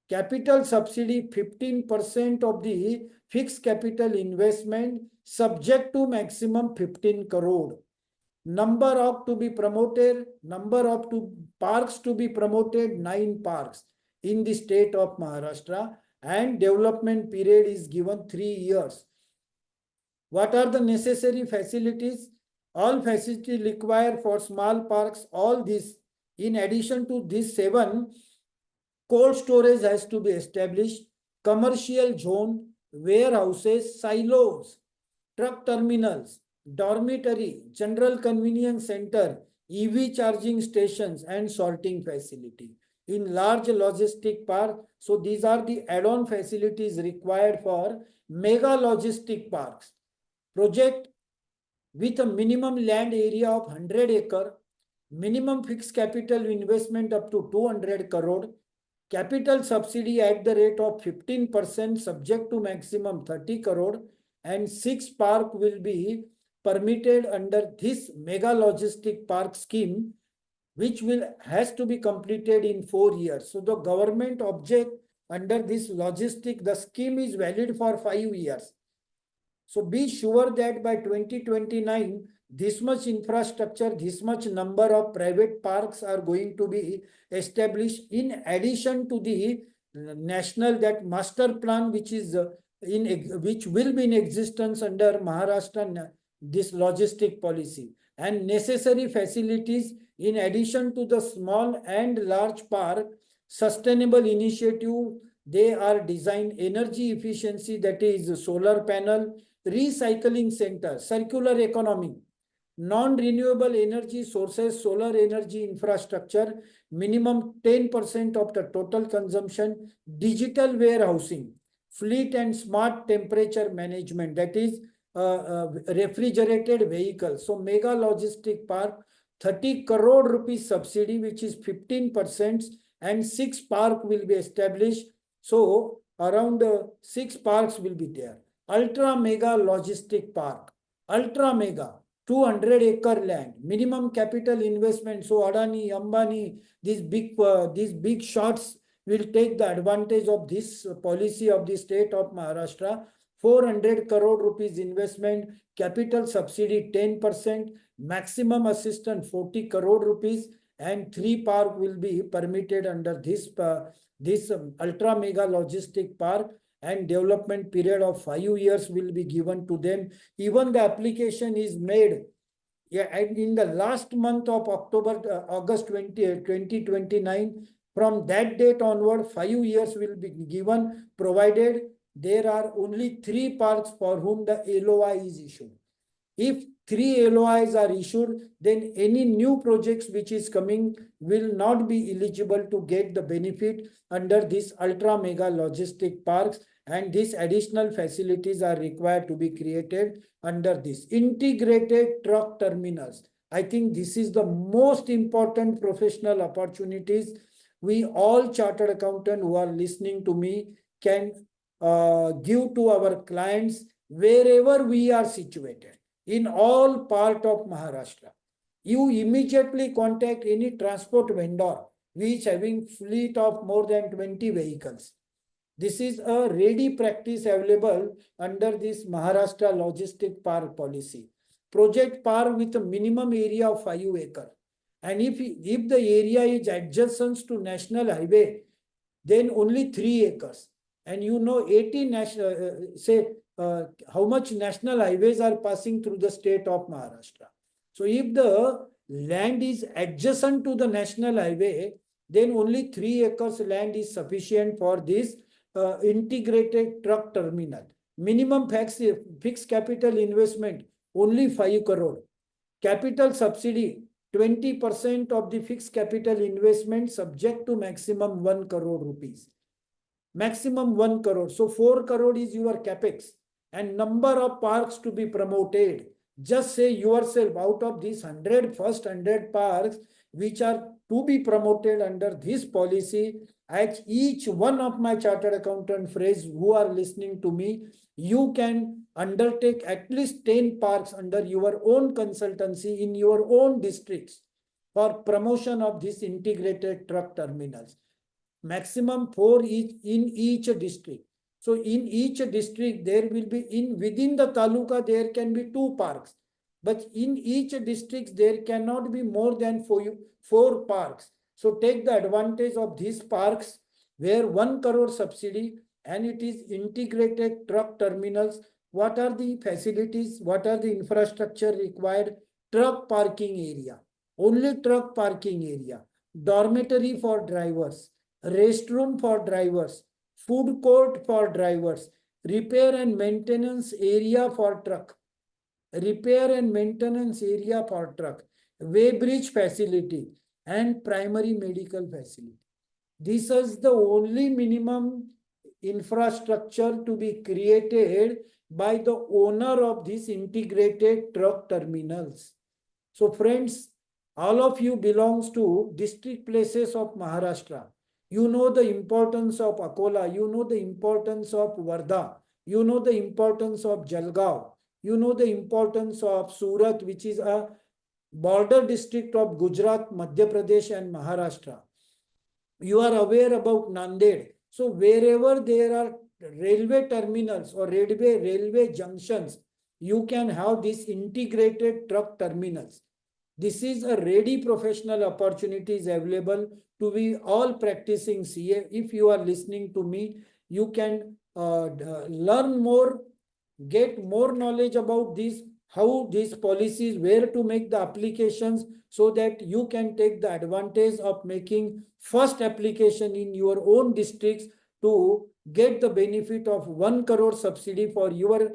Capital subsidy 15% of the fixed capital investment, subject to maximum 15 crore. Number of to be promoted, number of parks to be promoted, 9 parks in the state of Maharashtra, and development period is given 3 years. What are the necessary facilities? All facilities required for small parks, all this. In addition to these 7, cold storage has to be established, commercial zone, warehouses, silos, truck terminals, dormitory, general convenience center, EV charging stations, and sorting facility. In large logistic park, so these are the add-on facilities required for mega logistic parks. Project with a minimum land area of 100 acre, minimum fixed capital investment up to 200 crore, capital subsidy at the rate of 15%, subject to maximum 30 crore, and 6 park will be permitted under this mega logistic park scheme, which has to be completed in 4 years. So the government object under this logistic, the scheme is valid for 5 years. So be sure that by 2029, this much infrastructure, this much number of private parks are going to be established, in addition to the national that master plan, which is which will be in existence under Maharashtra this logistic policy, and necessary facilities in addition to the small and large park. Sustainable initiative, they are designed energy efficiency, that is solar panel, recycling center, circular economy, non-renewable energy sources, solar energy infrastructure, minimum 10% of the total consumption, digital warehousing, fleet and smart temperature management, that is refrigerated vehicles. So mega logistic park, 30 crore rupees subsidy, which is 15%, and 6 park will be established. So around 6 parks will be there. Ultra mega logistic park, ultra mega, 200 acre land, minimum capital investment. So Adani, Ambani, these big shots will take the advantage of this policy of the state of Maharashtra. 400 crore rupees investment, capital subsidy 10%, maximum assistance 40 crore rupees, and 3 park will be permitted under this this ultra mega logistic park, and development period of 5 years will be given to them. Even the application is made, yeah, and in the last month of August 2029, from that date onward, 5 years will be given, provided there are only 3 parks for whom the LOI is issued. If 3 LOIs are issued, then any new projects which is coming will not be eligible to get the benefit under this ultra mega logistic parks, and these additional facilities are required to be created under this integrated truck terminals. I think this is the most important professional opportunities we all chartered accountant who are listening to me can give to our clients wherever we are situated in all part of Maharashtra. You immediately contact any transport vendor which having fleet of more than 20 vehicles. This is a ready practice available under this Maharashtra Logistic Park policy. Project park with a minimum area of 5 acres. And if the area is adjacent to national highway, then only 3 acres. And you know 80 national, how much national highways are passing through the state of Maharashtra. So if the land is adjacent to the national highway, then only 3 acres land is sufficient for this integrated truck terminal. Minimum fixed capital investment, only 5 crore. Capital subsidy, 20% of the fixed capital investment subject to maximum 1 crore rupees. Maximum 1 crore. So 4 crore is your capex, and number of parks to be promoted. Just say yourself, out of these first 100 parks which are to be promoted under this policy, at each one of my chartered accountant friends who are listening to me, you can undertake at least 10 parks under your own consultancy in your own districts for promotion of these integrated truck terminals. Maximum 4 in each district. So in each district, there will be within the taluka, there can be 2 parks. But in each district, there cannot be more than 4 parks. So take the advantage of these parks where 1 crore subsidy, and it is integrated truck terminals. What are the facilities? What are the infrastructure required? Truck parking area. Only truck parking area. Dormitory for drivers. Restroom for drivers. Food court for drivers. Repair and maintenance area for truck. Repair and maintenance area for truck. Weighbridge facility and primary medical facility. This is the only minimum infrastructure to be created by the owner of these integrated truck terminals. So friends, all of you belongs to district places of Maharashtra. You know the importance of Akola, you know the importance of Wardha, you know the importance of Jalgaon, you know the importance of Surat, which is a border district of Gujarat, Madhya Pradesh and Maharashtra. You are aware about Nanded. So wherever there are railway terminals or railway junctions, you can have these integrated truck terminals. This is a ready professional opportunities available to be all practicing CA. If you are listening to me, you can learn more, get more knowledge about this, how these policies, where to make the applications, so that you can take the advantage of making first application in your own districts to get the benefit of 1 crore subsidy for your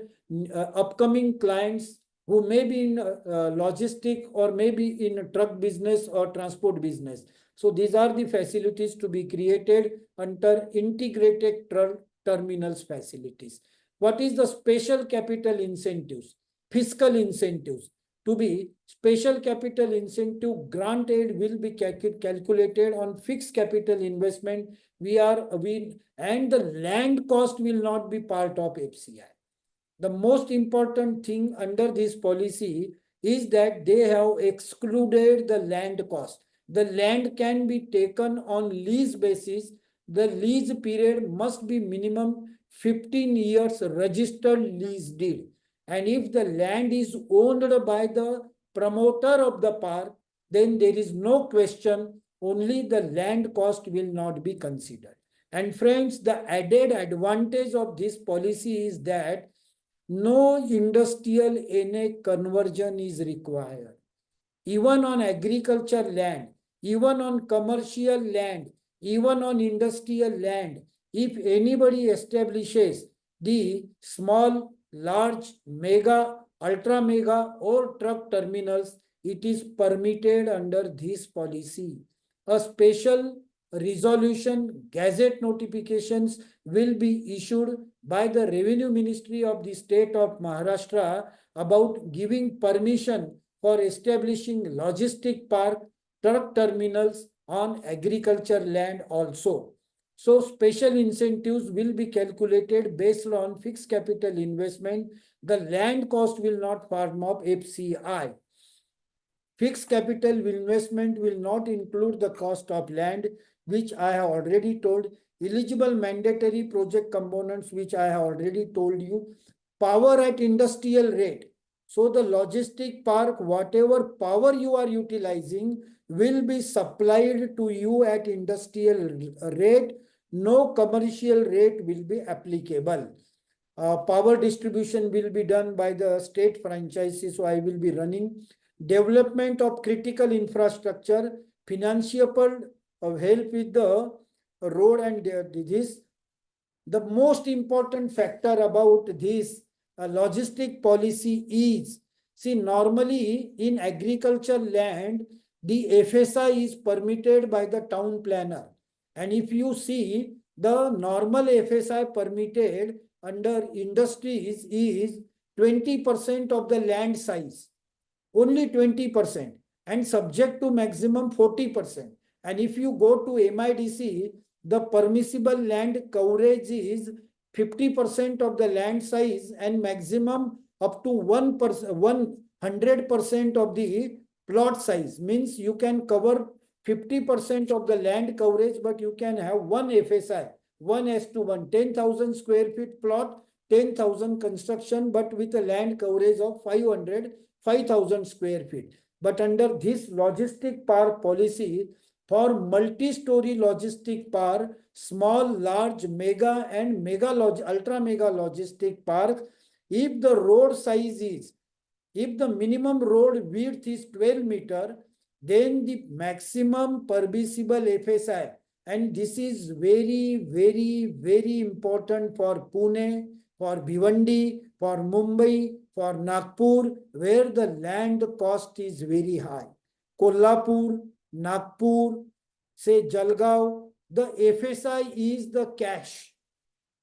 upcoming clients who may be in logistic or maybe in truck business or transport business. So these are the facilities to be created under integrated terminals facilities. What is the special capital incentives? Fiscal incentives. To be special capital incentive, grant aid will be calculated on fixed capital investment. And the land cost will not be part of FCI. The most important thing under this policy is that they have excluded the land cost. The land can be taken on lease basis. The lease period must be minimum 15 years registered lease deed. And if the land is owned by the promoter of the park, then there is no question, only the land cost will not be considered. And friends, the added advantage of this policy is that no industrial NA conversion is required. Even on agriculture land, even on commercial land, even on industrial land, if anybody establishes the small, large, mega, ultra mega or truck terminals, it is permitted under this policy. A special resolution gazette notifications will be issued by the Revenue Ministry of the state of Maharashtra about giving permission for establishing logistic park, truck terminals on agriculture land also. So special incentives will be calculated based on fixed capital investment. The land cost will not form of FCI. Fixed capital investment will not include the cost of land, which I have already told. Eligible mandatory project components, which I have already told you. Power at industrial rate. So the logistic park, whatever power you are utilizing will be supplied to you at industrial rate. No commercial rate will be applicable. Power distribution will be done by the state franchises, so I will be running. Development of critical infrastructure, financial help with the road and this. The most important factor about this logistic policy is, see, normally in agriculture land, the FSI is permitted by the town planner. And if you see, the normal FSI permitted under industries is 20% of the land size. Only 20% and subject to maximum 40%. And if you go to MIDC, the permissible land coverage is 50% of the land size and maximum up to 100% of the plot size. Means you can cover 50% of the land coverage, but you can have one FSI, 1:1, 10,000 square feet plot, 10,000 construction, but with a land coverage of 5,000 square feet. But under this logistic park policy, for multi-story logistic park, small, large, mega and ultra mega logistic park, if the road size is, if the minimum road width is 12 meter, then the maximum permissible FSI, and this is very, very, very important for Pune, for Bhiwandi, for Mumbai, for Nagpur, where the land cost is very high. Kolhapur, Nagpur, say Jalgaon, the FSI is the cash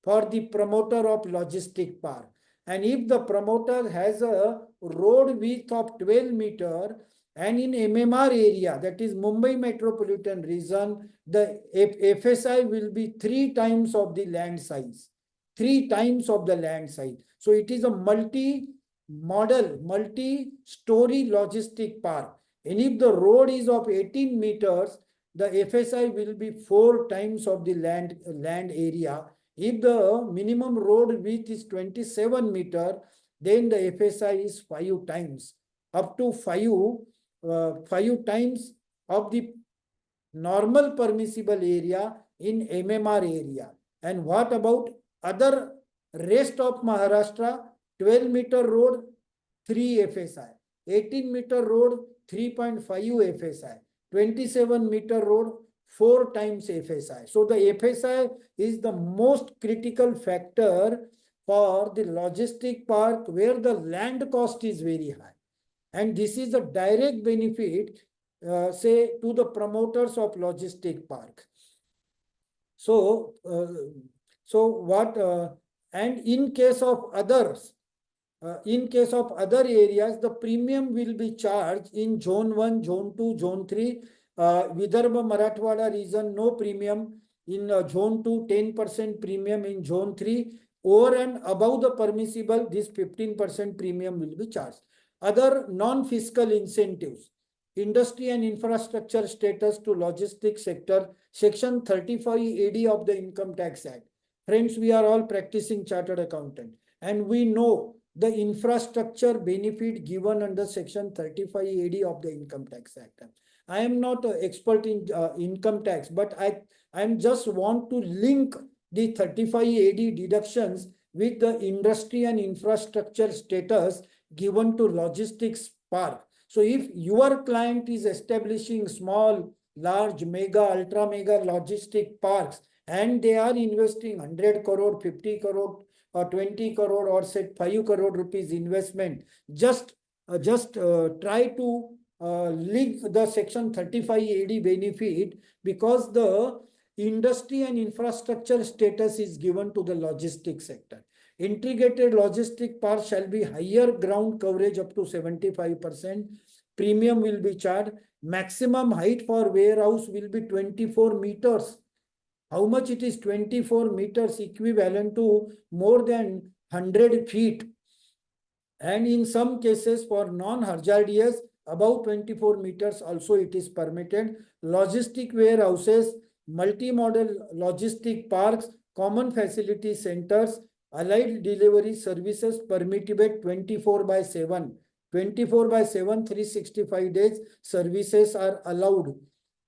for the promoter of logistic park. And if the promoter has a road width of 12 meter and in MMR area, that is Mumbai metropolitan region, the FSI will be 3 times of the land size. 3 times of the land size. So it is a multi-model, multi-story logistic park. And if the road is of 18 meters, the FSI will be 4 times of the land area. If the minimum road width is 27 meter, then the FSI is 5 times, up to 5 times of the normal permissible area in MMR area. And what about other rest of Maharashtra? 12 meter road, 3 FSI. 18 meter road, 3.5 FSI. 27 meter road, 4 times FSI. So the FSI is the most critical factor for the logistic park where the land cost is very high. And this is a direct benefit, say, to the promoters of logistic park. So, and in case of others, in case of other areas, the premium will be charged in Zone 1, Zone 2, Zone 3. Vidarbha Marathwada region, no premium. In Zone 2, 10% premium. In Zone 3, over and above the permissible, this 15% premium will be charged. Other non-fiscal incentives. Industry and infrastructure status to logistics sector, Section 35 AD of the Income Tax Act. Friends, we are all practicing chartered accountant, and we know the infrastructure benefit given under Section 35 AD of the Income Tax Act. I am not an expert in income tax, but I just want to link the 35 AD deductions with the industry and infrastructure status given to logistics park. So if your client is establishing small, large, mega, ultra mega logistic parks, and they are investing 100 crore, 50 crore, or 20 crore, or say 5 crore rupees investment, just try to link the section 35 AD benefit, because the industry and infrastructure status is given to the logistics sector. Integrated logistic park shall be higher ground coverage up to 75%. Premium will be charged. Maximum height for warehouse will be 24 meters. How much it is? 24 meters, equivalent to more than 100 feet. And in some cases for non-hazardous, above 24 meters also it is permitted. Logistic warehouses, multi-model logistic parks, common facility centers, allied delivery services permitted 24/7. 24/7, 365 days services are allowed.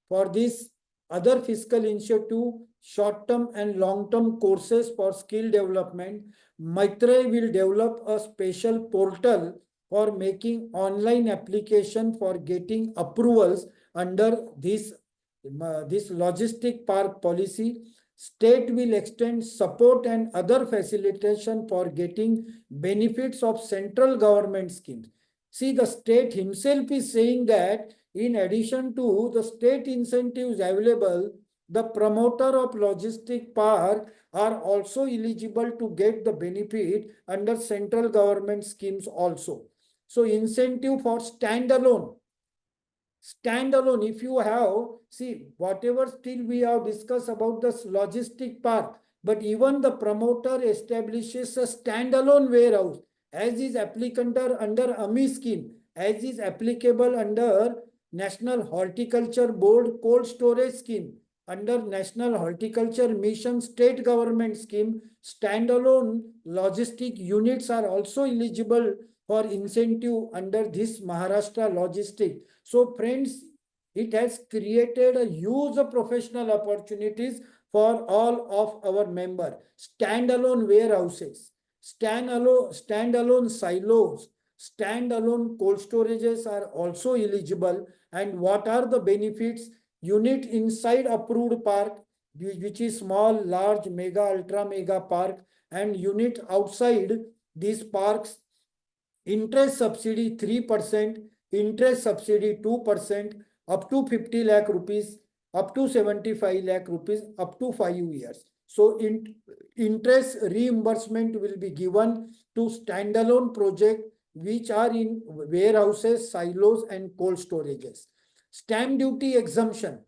For this, other fiscal initiative, short-term and long-term courses for skill development, Maitre will develop a special portal for making online application for getting approvals under this logistic park policy. State will extend support and other facilitation for getting benefits of central government schemes. See, the state himself is saying that in addition to the state incentives available, the promoter of logistic park are also eligible to get the benefit under central government schemes also. So incentive for standalone, if you have, see, whatever still we have discussed about this logistic park, but even the promoter establishes a standalone warehouse as is applicable under AMI scheme, as is applicable under National Horticulture Board cold storage scheme, under National Horticulture Mission state government scheme, standalone logistic units are also eligible for incentive under this Maharashtra logistic. So friends, it has created a huge professional opportunities for all of our members. Standalone warehouses, standalone silos, standalone cold storages are also eligible. And what are the benefits? Unit inside approved park, which is small, large, mega, ultra mega park, and unit outside these parks, interest subsidy 3%, interest subsidy 2%, up to 50 lakh rupees, up to 75 lakh rupees, up to 5 years. So interest reimbursement will be given to standalone project which are in warehouses, silos, and cold storages. Stamp duty exemption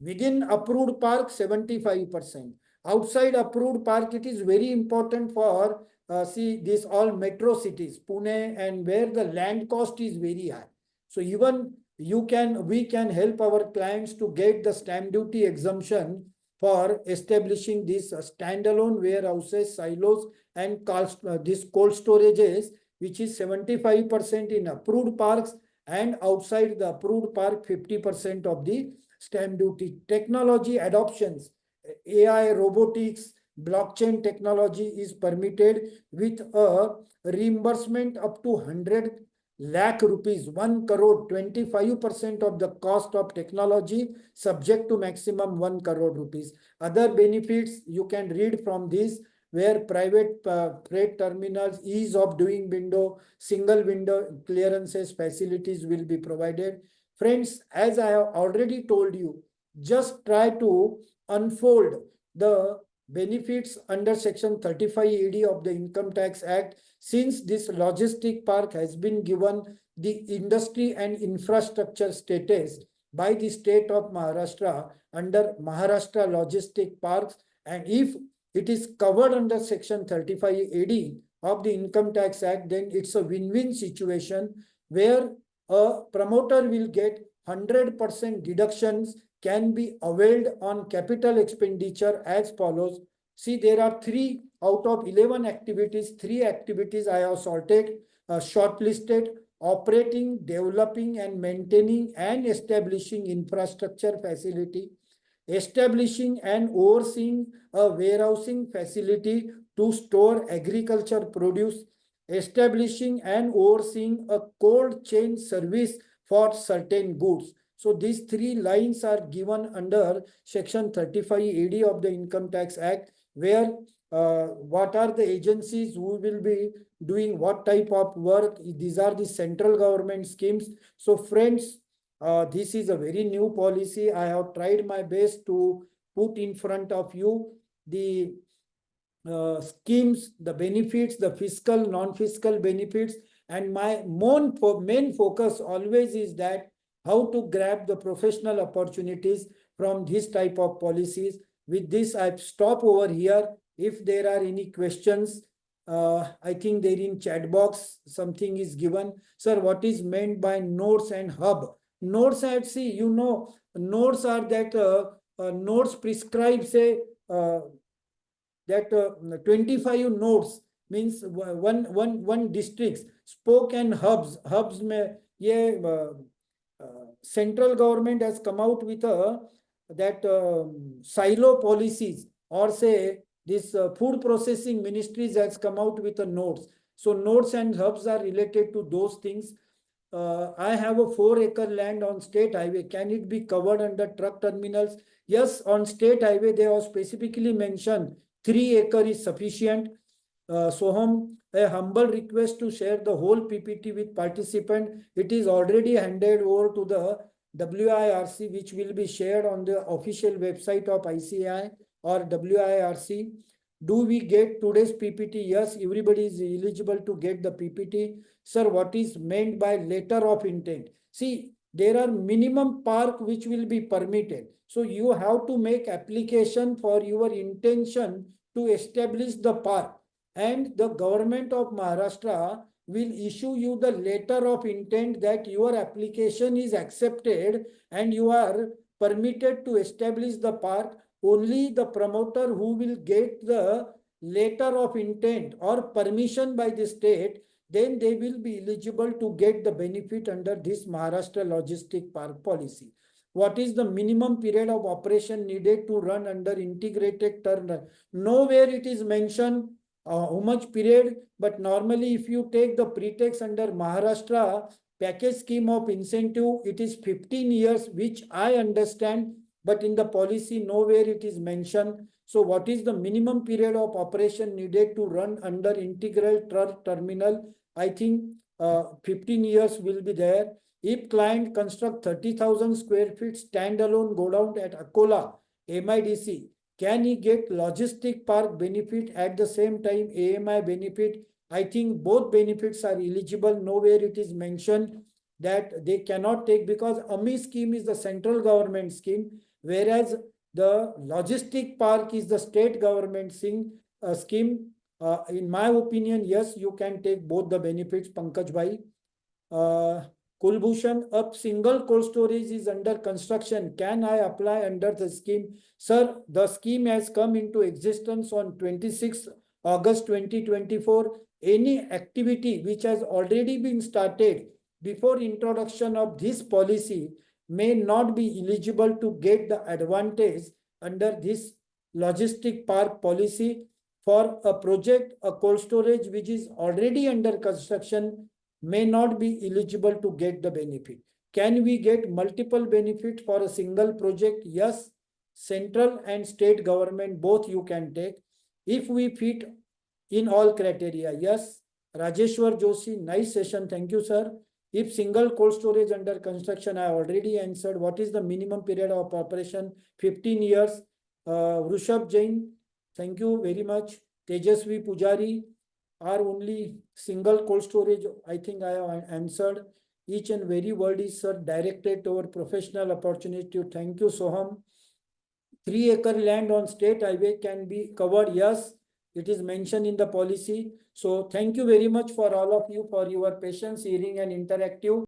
within approved park 75%. Outside approved park, it is very important for see these all metro cities, Pune, and where the land cost is very high. So even we can help our clients to get the stamp duty exemption for establishing these standalone warehouses, silos, and these cold storages, which is 75% in approved parks, and outside the approved park 50% of the stamp duty. Technology adoptions, AI, robotics, blockchain technology is permitted with a reimbursement up to 100 lakh rupees, 1 crore, 25% of the cost of technology, subject to maximum 1 crore rupees. Other benefits you can read from this, where private freight terminals, ease of doing window, single window clearances facilities will be provided. Friends, as I have already told you, just try to unfold the benefits under section 35 AD of the Income Tax Act, since this logistic park has been given the industry and infrastructure status by the state of Maharashtra under Maharashtra Logistic Parks. And if it is covered under section 35 AD of the Income Tax Act, then it's a win-win situation where a promoter will get 100% deductions can be availed on capital expenditure as follows. See, there are 3 out of 11 activities, 3 activities I have shortlisted: operating, developing, and maintaining and establishing infrastructure facility. establishing and overseeing a warehousing facility to store agriculture produce, establishing and overseeing a cold chain service for certain goods. So these three lines are given under Section 35 AD of the Income Tax Act, where what are the agencies who will be doing what type of work. These are the central government schemes. So friends, this is a very new policy. I have tried my best to put in front of you the schemes, the benefits, the fiscal, non-fiscal benefits. And my main focus always is that how to grab the professional opportunities from this type of policies. With this, I stop over here. If there are any questions, I think there in chat box something is given. Sir, what is meant by nodes and hub? Nodes, I see, you know, nodes are that nodes prescribe, say, that 25 nodes means one districts. Spoke and hubs में ये central government has come out with a that silo policies, or say this food processing ministries has come out with a nodes. So nodes and hubs are related to those things. I have a 4-acre land on state highway. Can it be covered under truck terminals? Yes, on state highway they have specifically mentioned 3 acre is sufficient. Soham, a humble request to share the whole PPT with participant. It is already handed over to the WIRC, which will be shared on the official website of ICAI or WIRC. Do we get today's PPT? Yes, everybody is eligible to get the PPT. Sir, what is meant by letter of intent? See, there are minimum park which will be permitted. So you have to make application for your intention to establish the park. And the government of Maharashtra will issue you the letter of intent that your application is accepted and you are permitted to establish the park. Only the promoter who will get the letter of intent or permission by the state, then they will be eligible to get the benefit under this Maharashtra Logistic Park Policy. What is the minimum period of operation needed to run under integrated terminal? Nowhere it is mentioned how much period, but normally if you take the pretext under Maharashtra package scheme of incentive, it is 15 years, which I understand, but in the policy nowhere it is mentioned. So what is the minimum period of operation needed to run under integral terminal? I think 15 years will be there. If client construct 30,000 square feet standalone godown at Akola, MIDC, can he get logistic park benefit at the same time AMI benefit? I think both benefits are eligible. Nowhere it is mentioned that they cannot take, because AMI scheme is the central government scheme, whereas the logistic park is the state government scheme. In my opinion, yes, you can take both the benefits, Pankaj Bhai. Kulbhushan, a single cold storage is under construction. Can I apply under the scheme? Sir, the scheme has come into existence on 26 August 2024. Any activity which has already been started before introduction of this policy may not be eligible to get the advantage under this logistic park policy. For a project, a cold storage which is already under construction may not be eligible to get the benefit. Can we get multiple benefit for a single project? Yes, central and state government, both you can take. If we fit in all criteria, yes. Rajeshwar Joshi, nice session. Thank you, sir. If single cold storage under construction, I already answered. What is the minimum period of operation? 15 years. Rushabh Jain, thank you very much. Tejasvi Pujari, are only single cold storage. I think I have answered. Each and very word is, sir, directed toward professional opportunity. Thank you, Soham. 3-acre land on state highway can be covered. Yes, it is mentioned in the policy. So thank you very much for all of you for your patience, hearing and interactive.